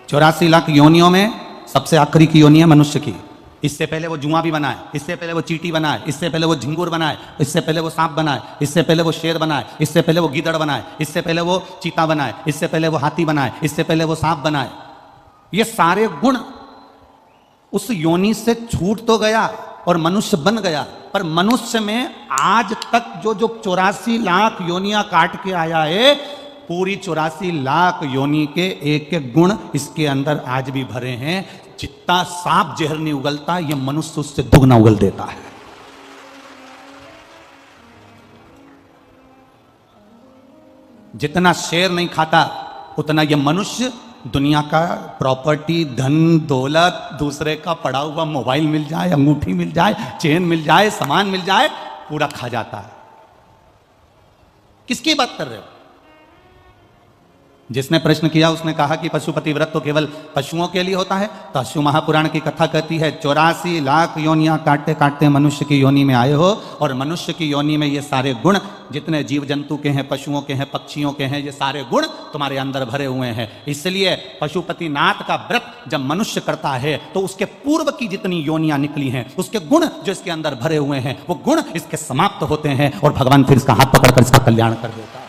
84 लाख योनियों में सबसे आखिरी की योनि है मनुष्य की। इससे पहले वो जुआ भी बनाए, इससे पहले वो चींटी बनाए, इससे पहले वो झिंगुर बनाए, इससे पहले वो सांप बनाए, इससे पहले वो शेर बनाए, इससे पहले वो गीदड़ बनाए, इससे पहले वो चीता बनाए, इससे पहले वो हाथी बनाए, इससे पहले वो सांप बनाए। ये सारे गुण उस योनि से छूट तो गया और मनुष्य बन गया, पर मनुष्य में आज तक जो 84 लाख योनियां काट के आया है, पूरी 84 लाख योनि के एक एक गुण इसके अंदर आज भी भरे हैं। जितना सांप जहर नहीं उगलता, यह मनुष्य उससे दुगना उगल देता है। जितना शेर नहीं खाता, उतना यह मनुष्य दुनिया का प्रॉपर्टी, धन दौलत, दूसरे का पड़ा हुआ मोबाइल मिल जाए, अंगूठी मिल जाए, चेन मिल जाए, सामान मिल जाए, पूरा खा जाता है। किसकी बात कर रहे हो? जिसने प्रश्न किया उसने कहा कि पशुपति व्रत तो केवल पशुओं के लिए होता है। तो अश्व महापुराण की कथा कहती है 84 लाख योनियां काटते काटते मनुष्य की योनि में आए हो, और मनुष्य की योनि में ये सारे गुण जितने जीव जंतु के हैं, पशुओं के हैं, पक्षियों के हैं, ये सारे गुण तुम्हारे अंदर भरे हुए हैं। इसलिए पशुपतिनाथ का व्रत जब मनुष्य करता है तो उसके पूर्व की जितनी योनियां निकली हैं, उसके गुण जो इसके अंदर भरे हुए हैं, वो गुण इसके समाप्त होते हैं और भगवान फिर इसका हाथ पकड़कर इसका कल्याण कर देता है।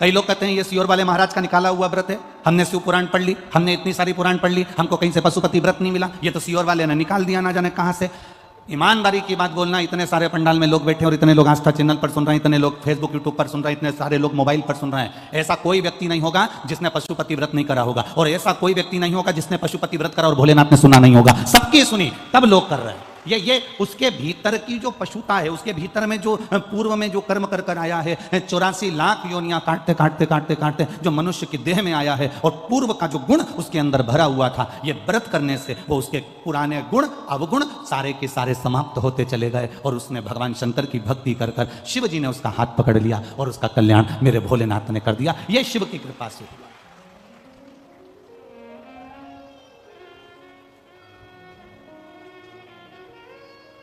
कई लोग कहते हैं ये सियोर वाले महाराज का निकाला हुआ व्रत है, हमने शिव पुराण पढ़ ली, हमने इतनी सारी पुराण पढ़ ली, हमको कहीं से पशुपति व्रत नहीं मिला, ये तो सियोर वाले ने निकाल दिया ना जाने कहां से। ईमानदारी की बात बोलना, इतने सारे पंडाल में लोग बैठे और इतने लोग आस्था चैनल पर सुन रहे हैं, इतने लोग फेसबुक यूट्यूब पर सुन रहे हैं, इतने सारे लोग मोबाइल पर सुन रहे हैं, ऐसा कोई व्यक्ति नहीं होगा जिसने पशुपति व्रत नहीं करा होगा, और ऐसा कोई व्यक्ति नहीं होगा जिसने पशुपति व्रत करा और भोलेनाथ ने सुना नहीं होगा। सबकी सुनी, तब लोग कर रहे हैं। ये उसके भीतर की जो पशुता है, उसके भीतर में जो पूर्व में जो कर्म कर कर आया है, 84 लाख योनियां काटते काटते काटते काटते जो मनुष्य की देह में आया है, और पूर्व का जो गुण उसके अंदर भरा हुआ था, ये व्रत करने से वो उसके पुराने गुण अवगुण सारे के सारे समाप्त होते चले गए, और उसने भगवान शंकर की भक्ति कर कर शिव जी ने उसका हाथ पकड़ लिया और उसका कल्याण मेरे भोलेनाथ ने कर दिया। ये शिव की कृपा से हुआ।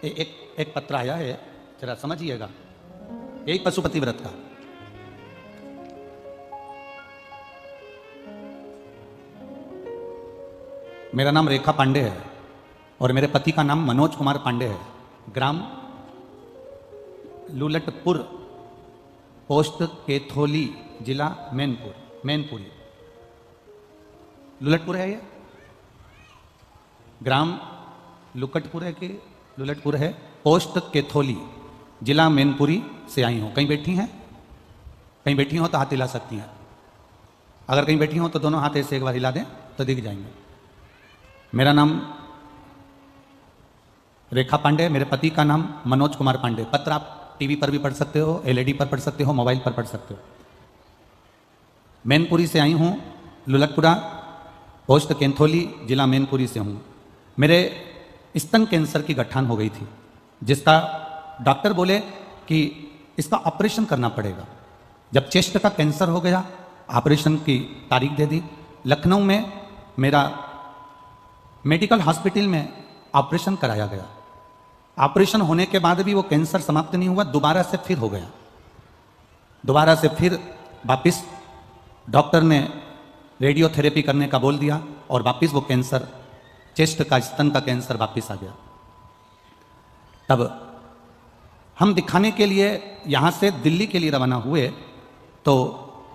एक पत्र आया है, जरा समझिएगा, यही पशुपति व्रत का। मेरा नाम रेखा पांडे है और मेरे पति का नाम मनोज कुमार पांडे है। ग्राम लुलटपुर, पोस्ट केथोली, जिला मैनपुरी। लुलटपुर है ये ग्राम, लुकटपुर है कि लुलटपुर है, पोस्ट केथोली, जिला मैनपुरी से आई हूं। कहीं बैठी हैं? कहीं बैठी हो तो हाथ हिला सकती हैं। अगर कहीं बैठी हो तो दोनों हाथ ऐसे एक बार हिला दें तो दिख जाएंगे। मेरा नाम रेखा पांडे, मेरे पति का नाम मनोज कुमार पांडे। पत्र आप टीवी पर भी पढ़ सकते हो, एलईडी पर पढ़ सकते हो, मोबाइल पर पढ़ सकते हो। मैनपुरी से आई हूं, लुलटपुरा, पोस्ट केथोली, जिला मैनपुरी से हूं। मेरे स्तन कैंसर की गठान हो गई थी, जिसका डॉक्टर बोले कि इसका ऑपरेशन करना पड़ेगा। जब चेस्ट का कैंसर हो गया, ऑपरेशन की तारीख दे दी। लखनऊ में मेरा मेडिकल हॉस्पिटल में ऑपरेशन कराया गया। ऑपरेशन होने के बाद भी वो कैंसर समाप्त नहीं हुआ, दोबारा से फिर हो गया। दोबारा से फिर वापिस डॉक्टर ने रेडियोथेरेपी करने का बोल दिया और वापिस वो कैंसर, चेस्ट का, स्तन का कैंसर वापिस आ गया। तब हम दिखाने के लिए यहाँ से दिल्ली के लिए रवाना हुए, तो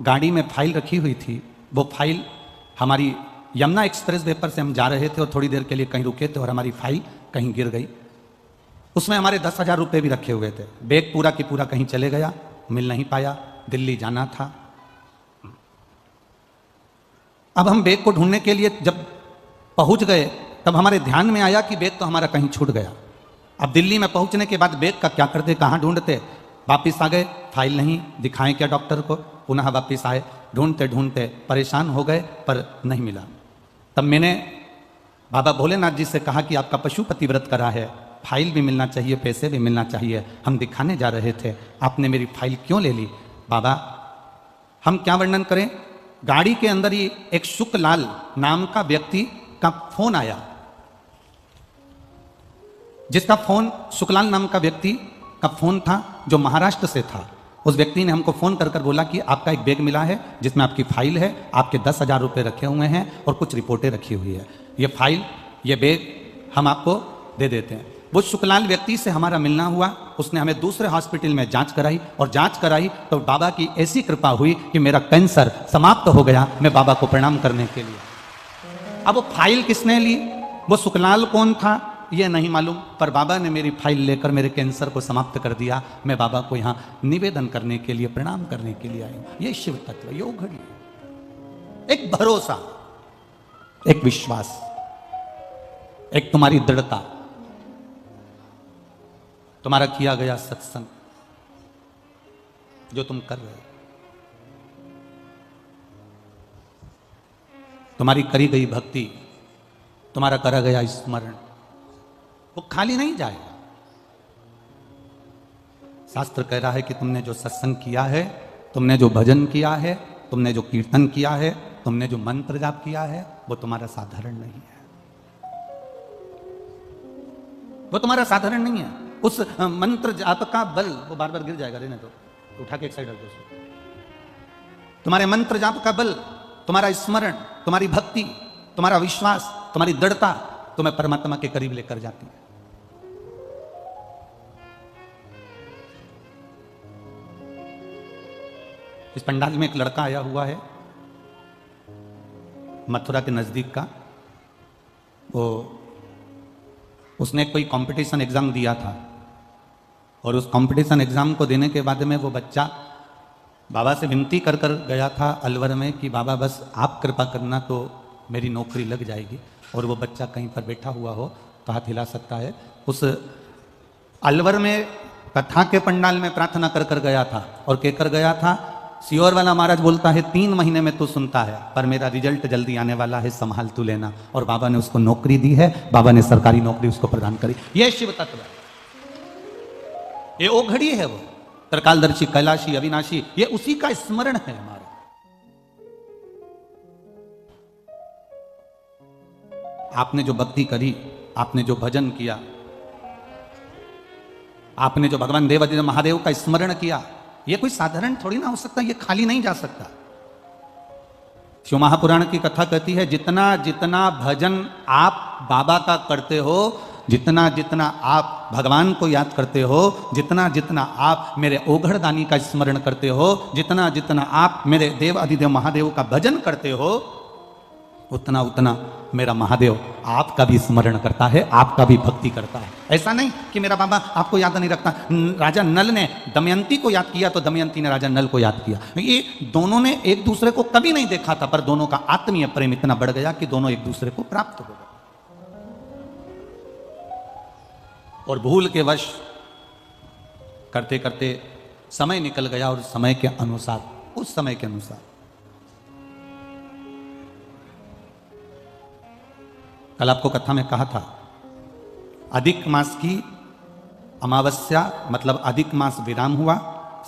गाड़ी में फाइल रखी हुई थी। वो फाइल हमारी यमुना एक्सप्रेस वे पर से हम जा रहे थे और थोड़ी देर के लिए कहीं रुके थे और हमारी फाइल कहीं गिर गई। उसमें हमारे 10,000 रुपये भी रखे हुए थे। बैग पूरा की पूरा कहीं चले गया, मिल नहीं पाया, दिल्ली जाना था। अब हम बैग को ढूंढने के लिए जब पहुंच गए, तब हमारे ध्यान में आया कि बैग तो हमारा कहीं छूट गया। अब दिल्ली में पहुंचने के बाद बैग का क्या करते, कहाँ ढूंढते? वापिस आ गए, फाइल नहीं, दिखाएं क्या डॉक्टर को? पुनः वापिस आए, ढूंढते ढूंढते परेशान हो गए, पर नहीं मिला। तब मैंने बाबा भोलेनाथ जी से कहा कि आपका पशुपति व्रत करा है, फाइल भी मिलना चाहिए, पैसे भी मिलना चाहिए, हम दिखाने जा रहे थे, आपने मेरी फाइल क्यों ले ली? बाबा, हम क्या वर्णन करें, गाड़ी के अंदर ही एक शुक्लाल नाम का व्यक्ति का फोन आया, जिसका फोन, शुक्लाल नाम का व्यक्ति का फोन था, जो महाराष्ट्र से था। उस व्यक्ति ने हमको फ़ोन कर बोला कि आपका एक बैग मिला है जिसमें आपकी फाइल है, आपके 10,000 रुपये रखे हुए हैं और कुछ रिपोर्टें रखी हुई है। ये फाइल, ये बैग हम आपको दे देते हैं। वो शुक्लाल व्यक्ति से हमारा मिलना हुआ, उसने हमें दूसरे हॉस्पिटल में जांच कराई और जांच कराई तो बाबा की ऐसी कृपा हुई कि मेरा कैंसर समाप्त हो गया। मैं बाबा को प्रणाम करने के लिए। अब वो फाइल किसने ली, वो शुक्लाल कौन था ये नहीं मालूम, पर बाबा ने मेरी फाइल लेकर मेरे कैंसर को समाप्त कर दिया। मैं बाबा को यहाँ निवेदन करने के लिए, प्रणाम करने के लिए आई हूँ। ये शिव तत्व, ये घड़ी, एक भरोसा, एक विश्वास, एक तुम्हारी दृढ़ता, तुम्हारा किया गया सत्संग जो तुम कर रहे हो, तुम्हारी करी गई भक्ति, तुम्हारा करा गया स्मरण, वो खाली नहीं जाएगा। शास्त्र कह रहा है कि तुमने जो सत्संग किया है, तुमने जो भजन किया है, तुमने जो कीर्तन किया है, तुमने जो मंत्र जाप किया है, वो तुम्हारा साधारण नहीं है। वो तुम्हारा साधारण नहीं है। उस मंत्र जाप का बल, वो बार बार गिर जाएगा, रहने दो, उठा के एक साइड रख दो। तुम्हारे मंत्र जाप का बल, तुम्हारा स्मरण, तुम्हारी भक्ति, तुम्हारा विश्वास, तुम्हारी दृढ़ता तुम्हें परमात्मा के करीब लेकर जाती है। इस पंडाल में एक लड़का आया हुआ है मथुरा के नजदीक का। वो उसने कोई कंपटीशन एग्जाम दिया था और उस कंपटीशन एग्जाम को देने के बाद में वो बच्चा बाबा से विनती कर गया था अलवर में कि बाबा बस आप कृपा करना तो मेरी नौकरी लग जाएगी। और वो बच्चा कहीं पर बैठा हुआ हो तो हाथ हिला सकता है। उस अलवर में कथा के पंडाल में प्रार्थना कर गया था और कहकर गया था, सियोर वाला महाराज बोलता है 3 महीने में तू सुनता है, पर मेरा रिजल्ट जल्दी आने वाला है, संभाल तू लेना। और बाबा ने उसको नौकरी दी है, बाबा ने सरकारी नौकरी उसको प्रदान करी। ये शिव तत्व है, ये ओघड़ी है, वो त्रिकालदर्शी, कैलाशी, अविनाशी, ये उसी का स्मरण है हमारा। आपने जो भक्ति करी, आपने जो भजन किया, आपने जो भगवान देवाधिदेव महादेव का स्मरण किया, ये कोई साधारण थोड़ी ना हो सकता, ये खाली नहीं जा सकता। शिव महापुराण की कथा कहती है, जितना जितना भजन आप बाबा का करते हो, जितना जितना आप भगवान को याद करते हो, जितना जितना आप मेरे ओघड़दानी का स्मरण करते हो, जितना जितना आप मेरे देव अधिदेव महादेव का भजन करते हो, उतना उतना मेरा महादेव आपका भी स्मरण करता है, आपका भी भक्ति करता है। ऐसा नहीं कि मेरा बाबा आपको याद नहीं रखता। राजा नल ने दमयंती को याद किया तो दमयंती ने राजा नल को याद किया। ये दोनों ने एक दूसरे को कभी नहीं देखा था, पर दोनों का आत्मीय प्रेम इतना बढ़ गया कि दोनों एक दूसरे को प्राप्त हो गए। और भूल के वश करते करते समय निकल गया और समय के अनुसार, उस समय के अनुसार कल आपको कथा में कहा था, अधिक मास की अमावस्या मतलब अधिक मास विराम हुआ,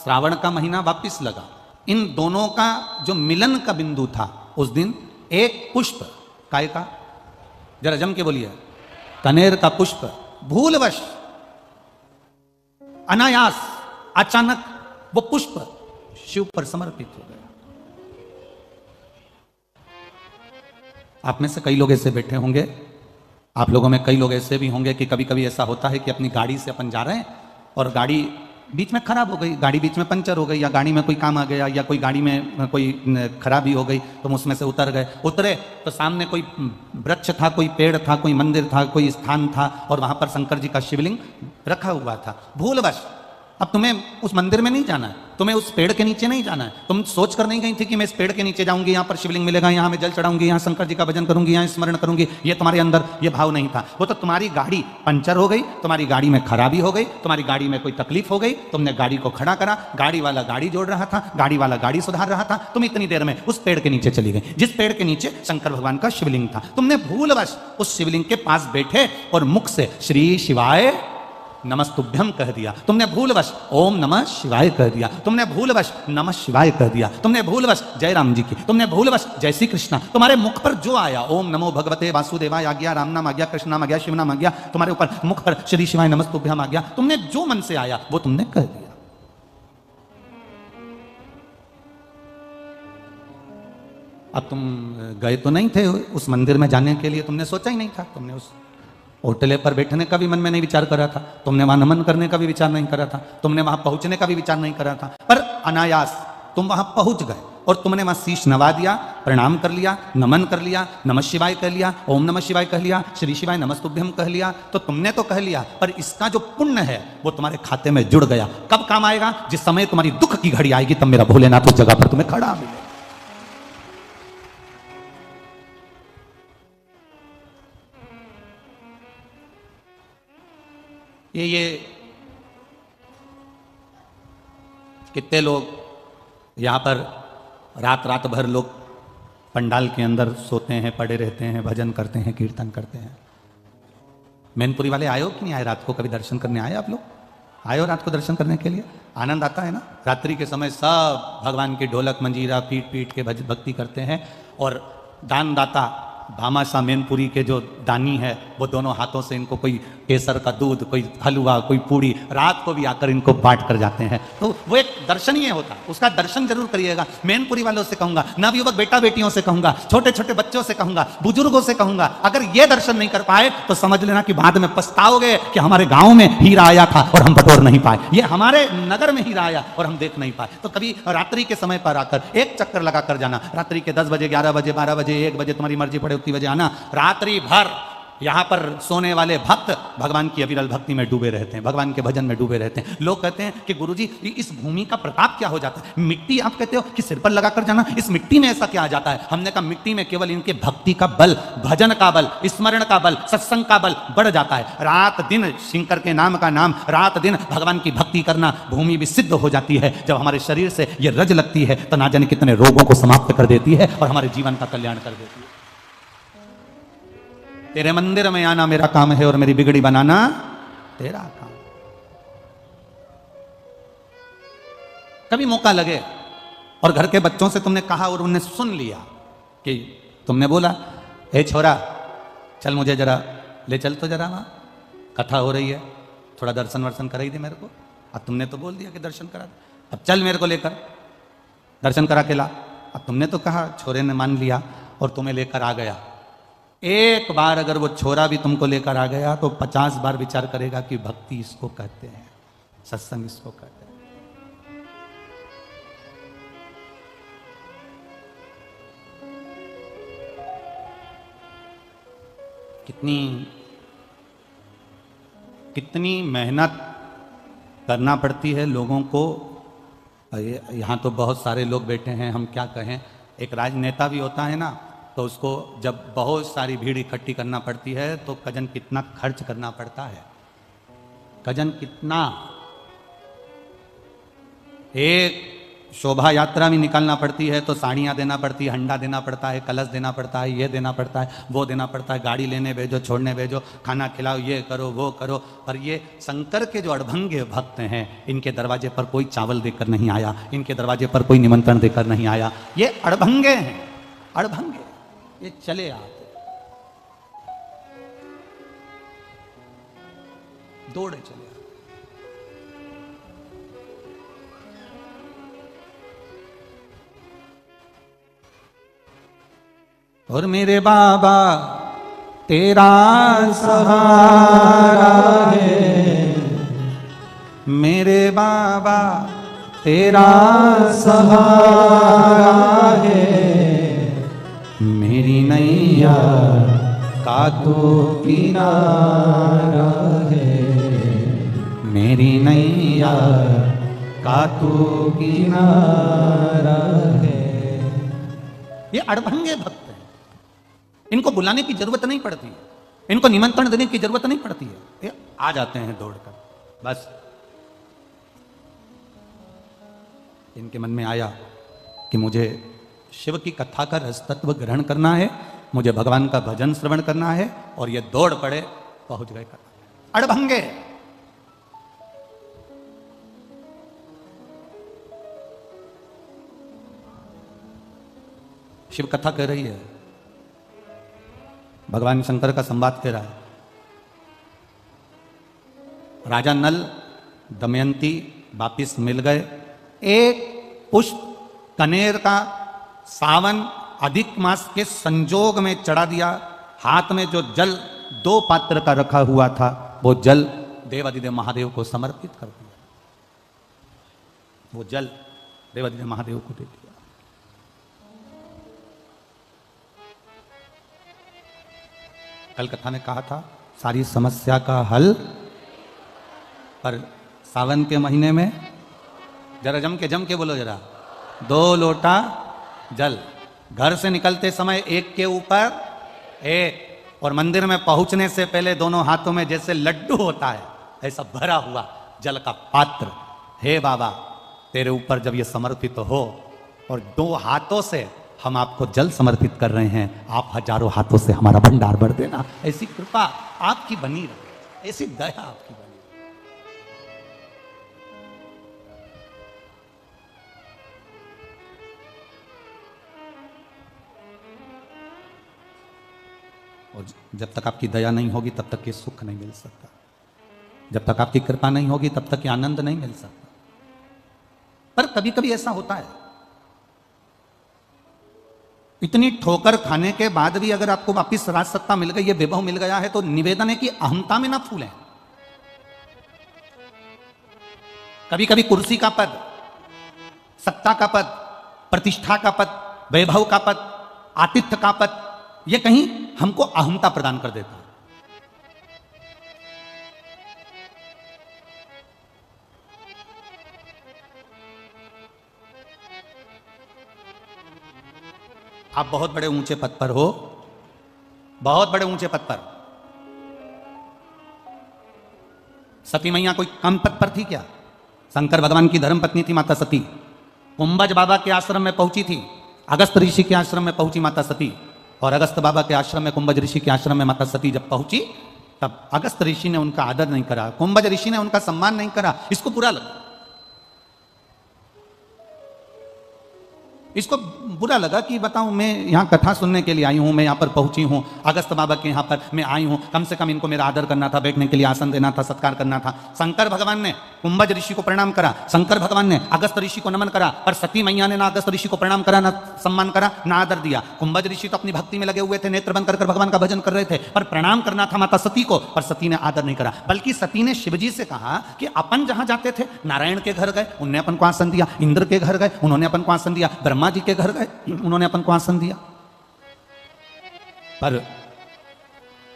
श्रावण का महीना वापिस लगा। इन दोनों का जो मिलन का बिंदु था उस दिन एक पुष्प, काय का, जरा जम के बोलिए, कनेर का पुष्प भूलवश, अनायास, अचानक वो पुष्प शिव पर समर्पित हो गया। आप में से कई लोग ऐसे बैठे होंगे, आप लोगों में कई लोग ऐसे भी होंगे कि कभी कभी ऐसा होता है कि अपनी गाड़ी से अपन जा रहे हैं और गाड़ी बीच में खराब हो गई, गाड़ी बीच में पंचर हो गई, या गाड़ी में कोई काम आ गया, या कोई गाड़ी में कोई खराबी हो गई, तो हम उसमें से उतर गए। उतरे तो सामने कोई वृक्ष था, कोई पेड़ था, कोई मंदिर था, कोई स्थान था और वहां पर शंकर जी का शिवलिंग रखा हुआ था। भूलवश अब तुम्हें उस मंदिर में नहीं जाना है, तुम्हें उस पेड़ के नीचे नहीं जाना है। तुम सोच कर नहीं गई थी कि मैं इस पेड़ के नीचे जाऊंगी, यहाँ पर शिवलिंग मिलेगा, यहाँ मैं जल चढ़ाऊंगी, यहाँ शंकर जी का भजन करूंगी, यहाँ स्मरण करूंगी। ये तुम्हारे अंदर ये भाव नहीं था। वो तो तुम्हारी गाड़ी पंचर हो गई, तुम्हारी गाड़ी में खराबी हो गई, तुम्हारी गाड़ी में कोई तकलीफ हो गई, तुमने गाड़ी को खड़ा करा, गाड़ी वाला गाड़ी जोड़ रहा था, गाड़ी वाला गाड़ी सुधार रहा था, तुम इतनी देर में उस पेड़ के नीचे चली गई जिस पेड़ के नीचे शंकर भगवान का शिवलिंग था। तुमने भूलवश उस शिवलिंग के पास बैठे और मुख से श्री शिवाय नमस्तुभ्यम कह दिया, तुमने भूलवश ओम नमः शिवाय कह दिया, तुमने भूलवश नमः शिवाय कह दिया, तुमने भूलवश जय राम जी की, तुमने भूलवश जय श्री कृष्णा, तुम्हारे मुख पर जो आया, ओम नमो भगवते वासुदेवाय आ गया, राम नाम आ गया, कृष्ण नाम आ गया, शिव नाम आ गया, तुम्हारे ऊपर मुख पर श्री शिवाय नमस्तुभ्यम आ गया, तुमने जो मन से आया वो तुमने कह दिया। अब तुम गए तो नहीं थे उस मंदिर में जाने के लिए, तुमने सोचा ही नहीं था, तुमने उस होटले पर बैठने का भी मन में नहीं विचार करा था, तुमने वहां नमन करने का भी विचार नहीं करा था, तुमने वहां पहुंचने का भी विचार नहीं करा था, पर अनायास तुम वहां पहुंच गए और तुमने वहां शीश नवा दिया, प्रणाम कर लिया, नमन कर लिया, नमः शिवाय कह लिया, ओम नमः शिवाय कह लिया, श्री शिवाय नमस्तुभ्यम कह लिया। तो तुमने तो कह लिया, पर इसका जो पुण्य है वो तुम्हारे खाते में जुड़ गया। कब काम आएगा? जिस समय तुम्हारी दुख की घड़ी आएगी, तब मेरा भोलेनाथ उस जगह पर तुम्हें खड़ा मिलेगा। ये कितने लोग यहाँ पर रात रात भर लोग पंडाल के अंदर सोते हैं, पड़े रहते हैं, भजन करते हैं, कीर्तन करते हैं। मैनपुरी वाले आए हो कि नहीं आए? रात को कभी दर्शन करने आए आप लोग? आए हो रात को दर्शन करने के लिए? आनंद आता है ना? रात्रि के समय सब भगवान की ढोलक मंजीरा पीट पीट के भक्ति करते हैं और दानदाता भामाशाह मैनपुरी के जो दानी है वो दोनों हाथों से इनको कोई केसर का दूध, कोई हलवा, कोई पूड़ी रात को भी आकर इनको बांट कर जाते हैं। तो वो एक दर्शनीय होता है, उसका दर्शन जरूर करिएगा। मैनपुरी वालों से कहूंगा, नवयुवक बेटा बेटियों से कहूंगा, छोटे छोटे बच्चों से कहूंगा, बुजुर्गों से कहूंगा, अगर ये दर्शन नहीं कर पाए तो समझ लेना कि बाद में पछताओगे कि हमारे गांव में हीरा आया था और हम बटोर नहीं पाए, ये हमारे नगर में हीरा आया और हम देख नहीं पाए। तो कभी रात्रि के समय पर आकर एक चक्कर लगा कर जाना, रात्रि के 10 बजे, 11 बजे, 12 बजे, 1 बजे, तुम्हारी मर्जी पड़े उतनी बजे आना। रात्रि भर यहाँ पर सोने वाले भक्त भगवान की अविरल भक्ति में डूबे रहते हैं, भगवान के भजन में डूबे रहते हैं। लोग कहते हैं कि गुरुजी इस भूमि का प्रताप क्या हो जाता है? मिट्टी आप कहते हो कि सिर पर लगा कर जाना, इस मिट्टी में ऐसा क्या आ जाता है? हमने कहा मिट्टी में केवल इनके भक्ति का बल, भजन का बल, स्मरण का बल, सत्संग का बल बढ़ जाता है। रात दिन शंकर के नाम का नाम, रात दिन भगवान की भक्ति करना, भूमि भी सिद्ध हो जाती है। जब हमारे शरीर से ये रज लगती है तो ना जाने कितने रोगों को समाप्त कर देती है और हमारे जीवन का कल्याण कर देती है। तेरे मंदिर में आना मेरा काम है और मेरी बिगड़ी बनाना तेरा काम। कभी मौका लगे और घर के बच्चों से तुमने कहा और उन्हें सुन लिया कि तुमने बोला, ए छोरा चल मुझे जरा ले चल, तो जरा वहां कथा हो रही है, थोड़ा दर्शन वर्शन कराई दे मेरे को। अब तुमने तो बोल दिया कि दर्शन करा दे, अब चल मेरे को लेकर दर्शन करा के ला। अब तुमने तो कहा, छोरे ने मान लिया और तुम्हें लेकर आ गया। एक बार अगर वो छोरा भी तुमको लेकर आ गया तो 50 बार विचार करेगा कि भक्ति इसको कहते हैं, सत्संग इसको कहते हैं। कितनी मेहनत करना पड़ती है लोगों को। यहाँ तो बहुत सारे लोग बैठे हैं, हम क्या कहें। एक राजनेता भी होता है ना, तो उसको जब बहुत सारी भीड़ इकट्ठी करना पड़ती है तो कजन कितना खर्च करना पड़ता है, कजन कितना। एक शोभा यात्रा भी निकालना पड़ती है तो साड़ियाँ देना पड़ती है, हंडा देना पड़ता है, कलश देना पड़ता है, ये देना पड़ता है, वो देना पड़ता है, गाड़ी लेने भेजो, छोड़ने भेजो, खाना खिलाओ, ये करो वो करो। पर ये शंकर के जो अड़भंगे भक्त हैं, इनके दरवाजे पर कोई चावल देकर नहीं आया, इनके दरवाजे पर कोई निमंत्रण देकर नहीं आया। ये अड़भंगे हैं, अड़भंगे, ये चले आते, दौड़े चले आते। और मेरे बाबा तेरा सहारा है, मेरे बाबा तेरा सहारा है, मेरी नैया का तो किनारा है, मेरी नैया का तो किनारा है। ये अड़भंगे भक्त हैं, इनको बुलाने की जरूरत नहीं पड़ती है, इनको निमंत्रण देने की जरूरत नहीं पड़ती है, ये आ जाते हैं दौड़कर। बस इनके मन में आया कि मुझे शिव की कथा का रस तत्व ग्रहण करना है, मुझे भगवान का भजन श्रवण करना है, और ये दौड़ पड़े, पहुंच गए। अड़भंगे शिव कथा कह रही है, भगवान शंकर का संवाद कह रहा है। राजा नल दमयंती वापिस मिल गए। एक पुष्प कनेर का सावन अधिक मास के संजोग में चढ़ा दिया। हाथ में जो जल 2 पात्र का रखा हुआ था वो जल देवाधिदेव महादेव को समर्पित कर दिया। वो जल देवाधिदेव महादेव को दे दिया। कल कथा में कहा था सारी समस्या का हल, पर सावन के महीने में जरा जम के बोलो जरा, 2 लोटा जल, घर से निकलते समय एक के ऊपर एक, और मंदिर में पहुंचने से पहले दोनों हाथों में जैसे लड्डू होता है ऐसा भरा हुआ जल का पात्र। हे बाबा, तेरे ऊपर जब ये समर्पित हो और 2 हाथों से हम आपको जल समर्पित कर रहे हैं, आप हजारों हाथों से हमारा भंडार भर देना। ऐसी कृपा आपकी बनी रहे, ऐसी दया आपकी बनी। और जब तक आपकी दया नहीं होगी तब तक ये सुख नहीं मिल सकता, जब तक आपकी कृपा नहीं होगी तब तक ये आनंद नहीं मिल सकता। पर कभी कभी ऐसा होता है, इतनी ठोकर खाने के बाद भी अगर आपको वापिस राज सत्ता मिल गई, ये वैभव मिल गया है, तो निवेदन है कि अहमता में ना फूलें। कभी कभी कुर्सी का पद, सत्ता का पद, प्रतिष्ठा का पद, वैभव का पद, आतिथ्य का पद, ये कहीं हमको अहमता प्रदान कर देता है। आप बहुत बड़े ऊंचे पद पर हो, बहुत बड़े ऊंचे पद पर। सती मैया कोई कम पद पर थी क्या? शंकर भगवान की धर्म पत्नी थी माता सती। कुंभज बाबा के आश्रम में पहुंची थी, अगस्त ऋषि के आश्रम में पहुंची माता सती, और अगस्त बाबा के आश्रम में, कुंभज ऋषि के आश्रम में माता सती जब पहुंची तब अगस्त ऋषि ने उनका आदर नहीं करा, कुंभज ऋषि ने उनका सम्मान नहीं करा। इसको बुरा लगा, इसको बुरा लगा कि बताऊं, मैं यहाँ कथा सुनने के लिए आई हूँ, मैं यहाँ पर पहुंची हूँ, अगस्त बाबा के यहाँ पर मैं आई हूँ, कम से कम इनको मेरा आदर करना था, बैठने के लिए आसन देना था, सत्कार करना था। शंकर भगवान ने कुंभज ऋषि को प्रणाम करा, शंकर भगवान ने अगस्त ऋषि को नमन करा, पर सती मैया ने ना अगस्त ऋषि को प्रणाम करा, ना सम्मान करा, ना आदर दिया। कुंभज ऋषि तो अपनी भक्ति में लगे हुए थे, नेत्र बंद कर भगवान का भजन कर रहे थे, पर प्रणाम करना था माता सती को, पर सती ने आदर नहीं करा। बल्कि सती ने शिवजी से कहा कि अपन जहां जाते थे, नारायण के घर गए, उन्होंने अपन को आसन दिया, इंद्र के घर गए, उन्होंने अपन को आसन दिया, ब्रह्मा जी के घर गए, उन्होंने अपन को आसन दिया, पर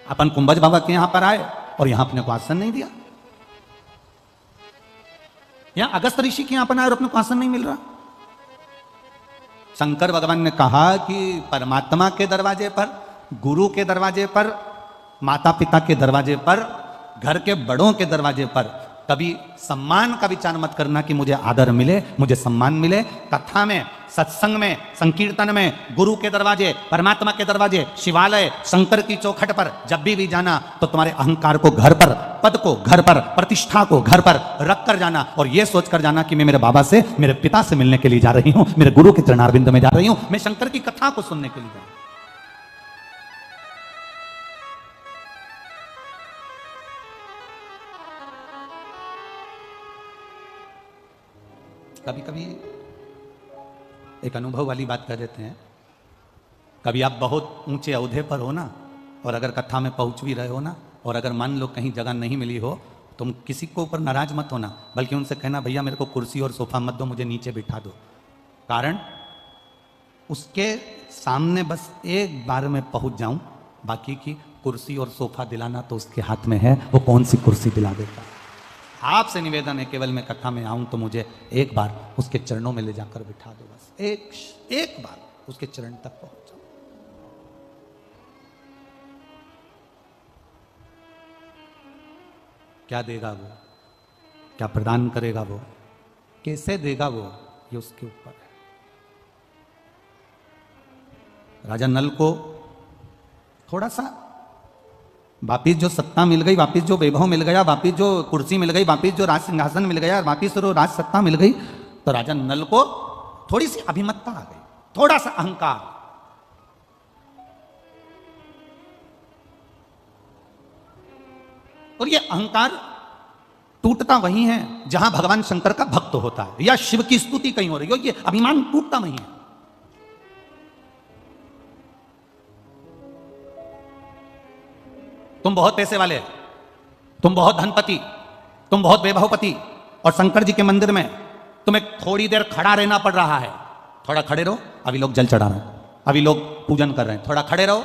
अपन कुंभज बाबा के यहां पर आए और यहां अपने को आसन नहीं दिया। यहां अगस्त ऋषि के यहां पर आए और अपने को आसन नहीं मिल रहा। शंकर भगवान ने कहा कि परमात्मा के दरवाजे पर, गुरु के दरवाजे पर, माता पिता के दरवाजे पर, घर के बड़ों के दरवाजे पर कभी सम्मान का विचार मत करना कि मुझे आदर मिले, मुझे सम्मान मिले। कथा में, सत्संग में, संकीर्तन में, गुरु के दरवाजे, परमात्मा के दरवाजे, शिवालय, शंकर की चौखट पर जब भी जाना तो तुम्हारे अहंकार को घर पर, पद को घर पर, प्रतिष्ठा को घर पर रख कर जाना, और यह सोच कर जाना कि मैं मेरे बाबा से, मेरे पिता से मिलने के लिए जा रही हूं, मेरे गुरु के चरणारविंद में जा रही हूं, मैं शंकर की कथा को सुनने के लिए जा रही हूं। कभी कभी एक अनुभव वाली बात कर देते हैं। कभी आप बहुत ऊंचे ओहदे पर हो ना, और अगर कथा में पहुंच भी रहे हो ना, और अगर मान लो कहीं जगह नहीं मिली हो, तुम किसी को ऊपर नाराज मत होना, बल्कि उनसे कहना भैया मेरे को कुर्सी और सोफा मत दो, मुझे नीचे बिठा दो। कारण उसके सामने बस एक बार मैं पहुंच जाऊं, बाकी की कुर्सी और सोफा दिलाना तो उसके हाथ में है, वो कौन सी कुर्सी दिला देता है। आपसे निवेदन है, केवल मैं कथा में आऊं तो मुझे एक बार उसके चरणों में ले जाकर बिठा दो, बस एक बार उसके चरण तक पहुंच जाओ। क्या देगा वो, क्या प्रदान करेगा वो, कैसे देगा वो, ये उसके ऊपर है। राजा नल को थोड़ा सा वापिस जो सत्ता मिल गई, वापिस जो वैभव मिल गया, वापिस जो कुर्सी मिल गई, वापिस जो राज सिंहासन मिल गया, वापिस जो राज सत्ता मिल गई, तो राजा नल को थोड़ी सी अभिमतता आ गई, थोड़ा सा अहंकार। और ये अहंकार टूटता वही है जहां भगवान शंकर का भक्त होता है, या शिव की स्तुति कहीं हो रही हो, ये अभिमान टूटता वही है। तुम बहुत पैसे वाले, तुम बहुत धनपति, तुम बहुत वैभवपति, और शंकर जी के मंदिर में तुम्हें थोड़ी देर खड़ा रहना पड़ रहा है। थोड़ा खड़े रहो, अभी लोग जल चढ़ा रहे हैं, अभी लोग पूजन कर रहे हैं, थोड़ा खड़े रहो।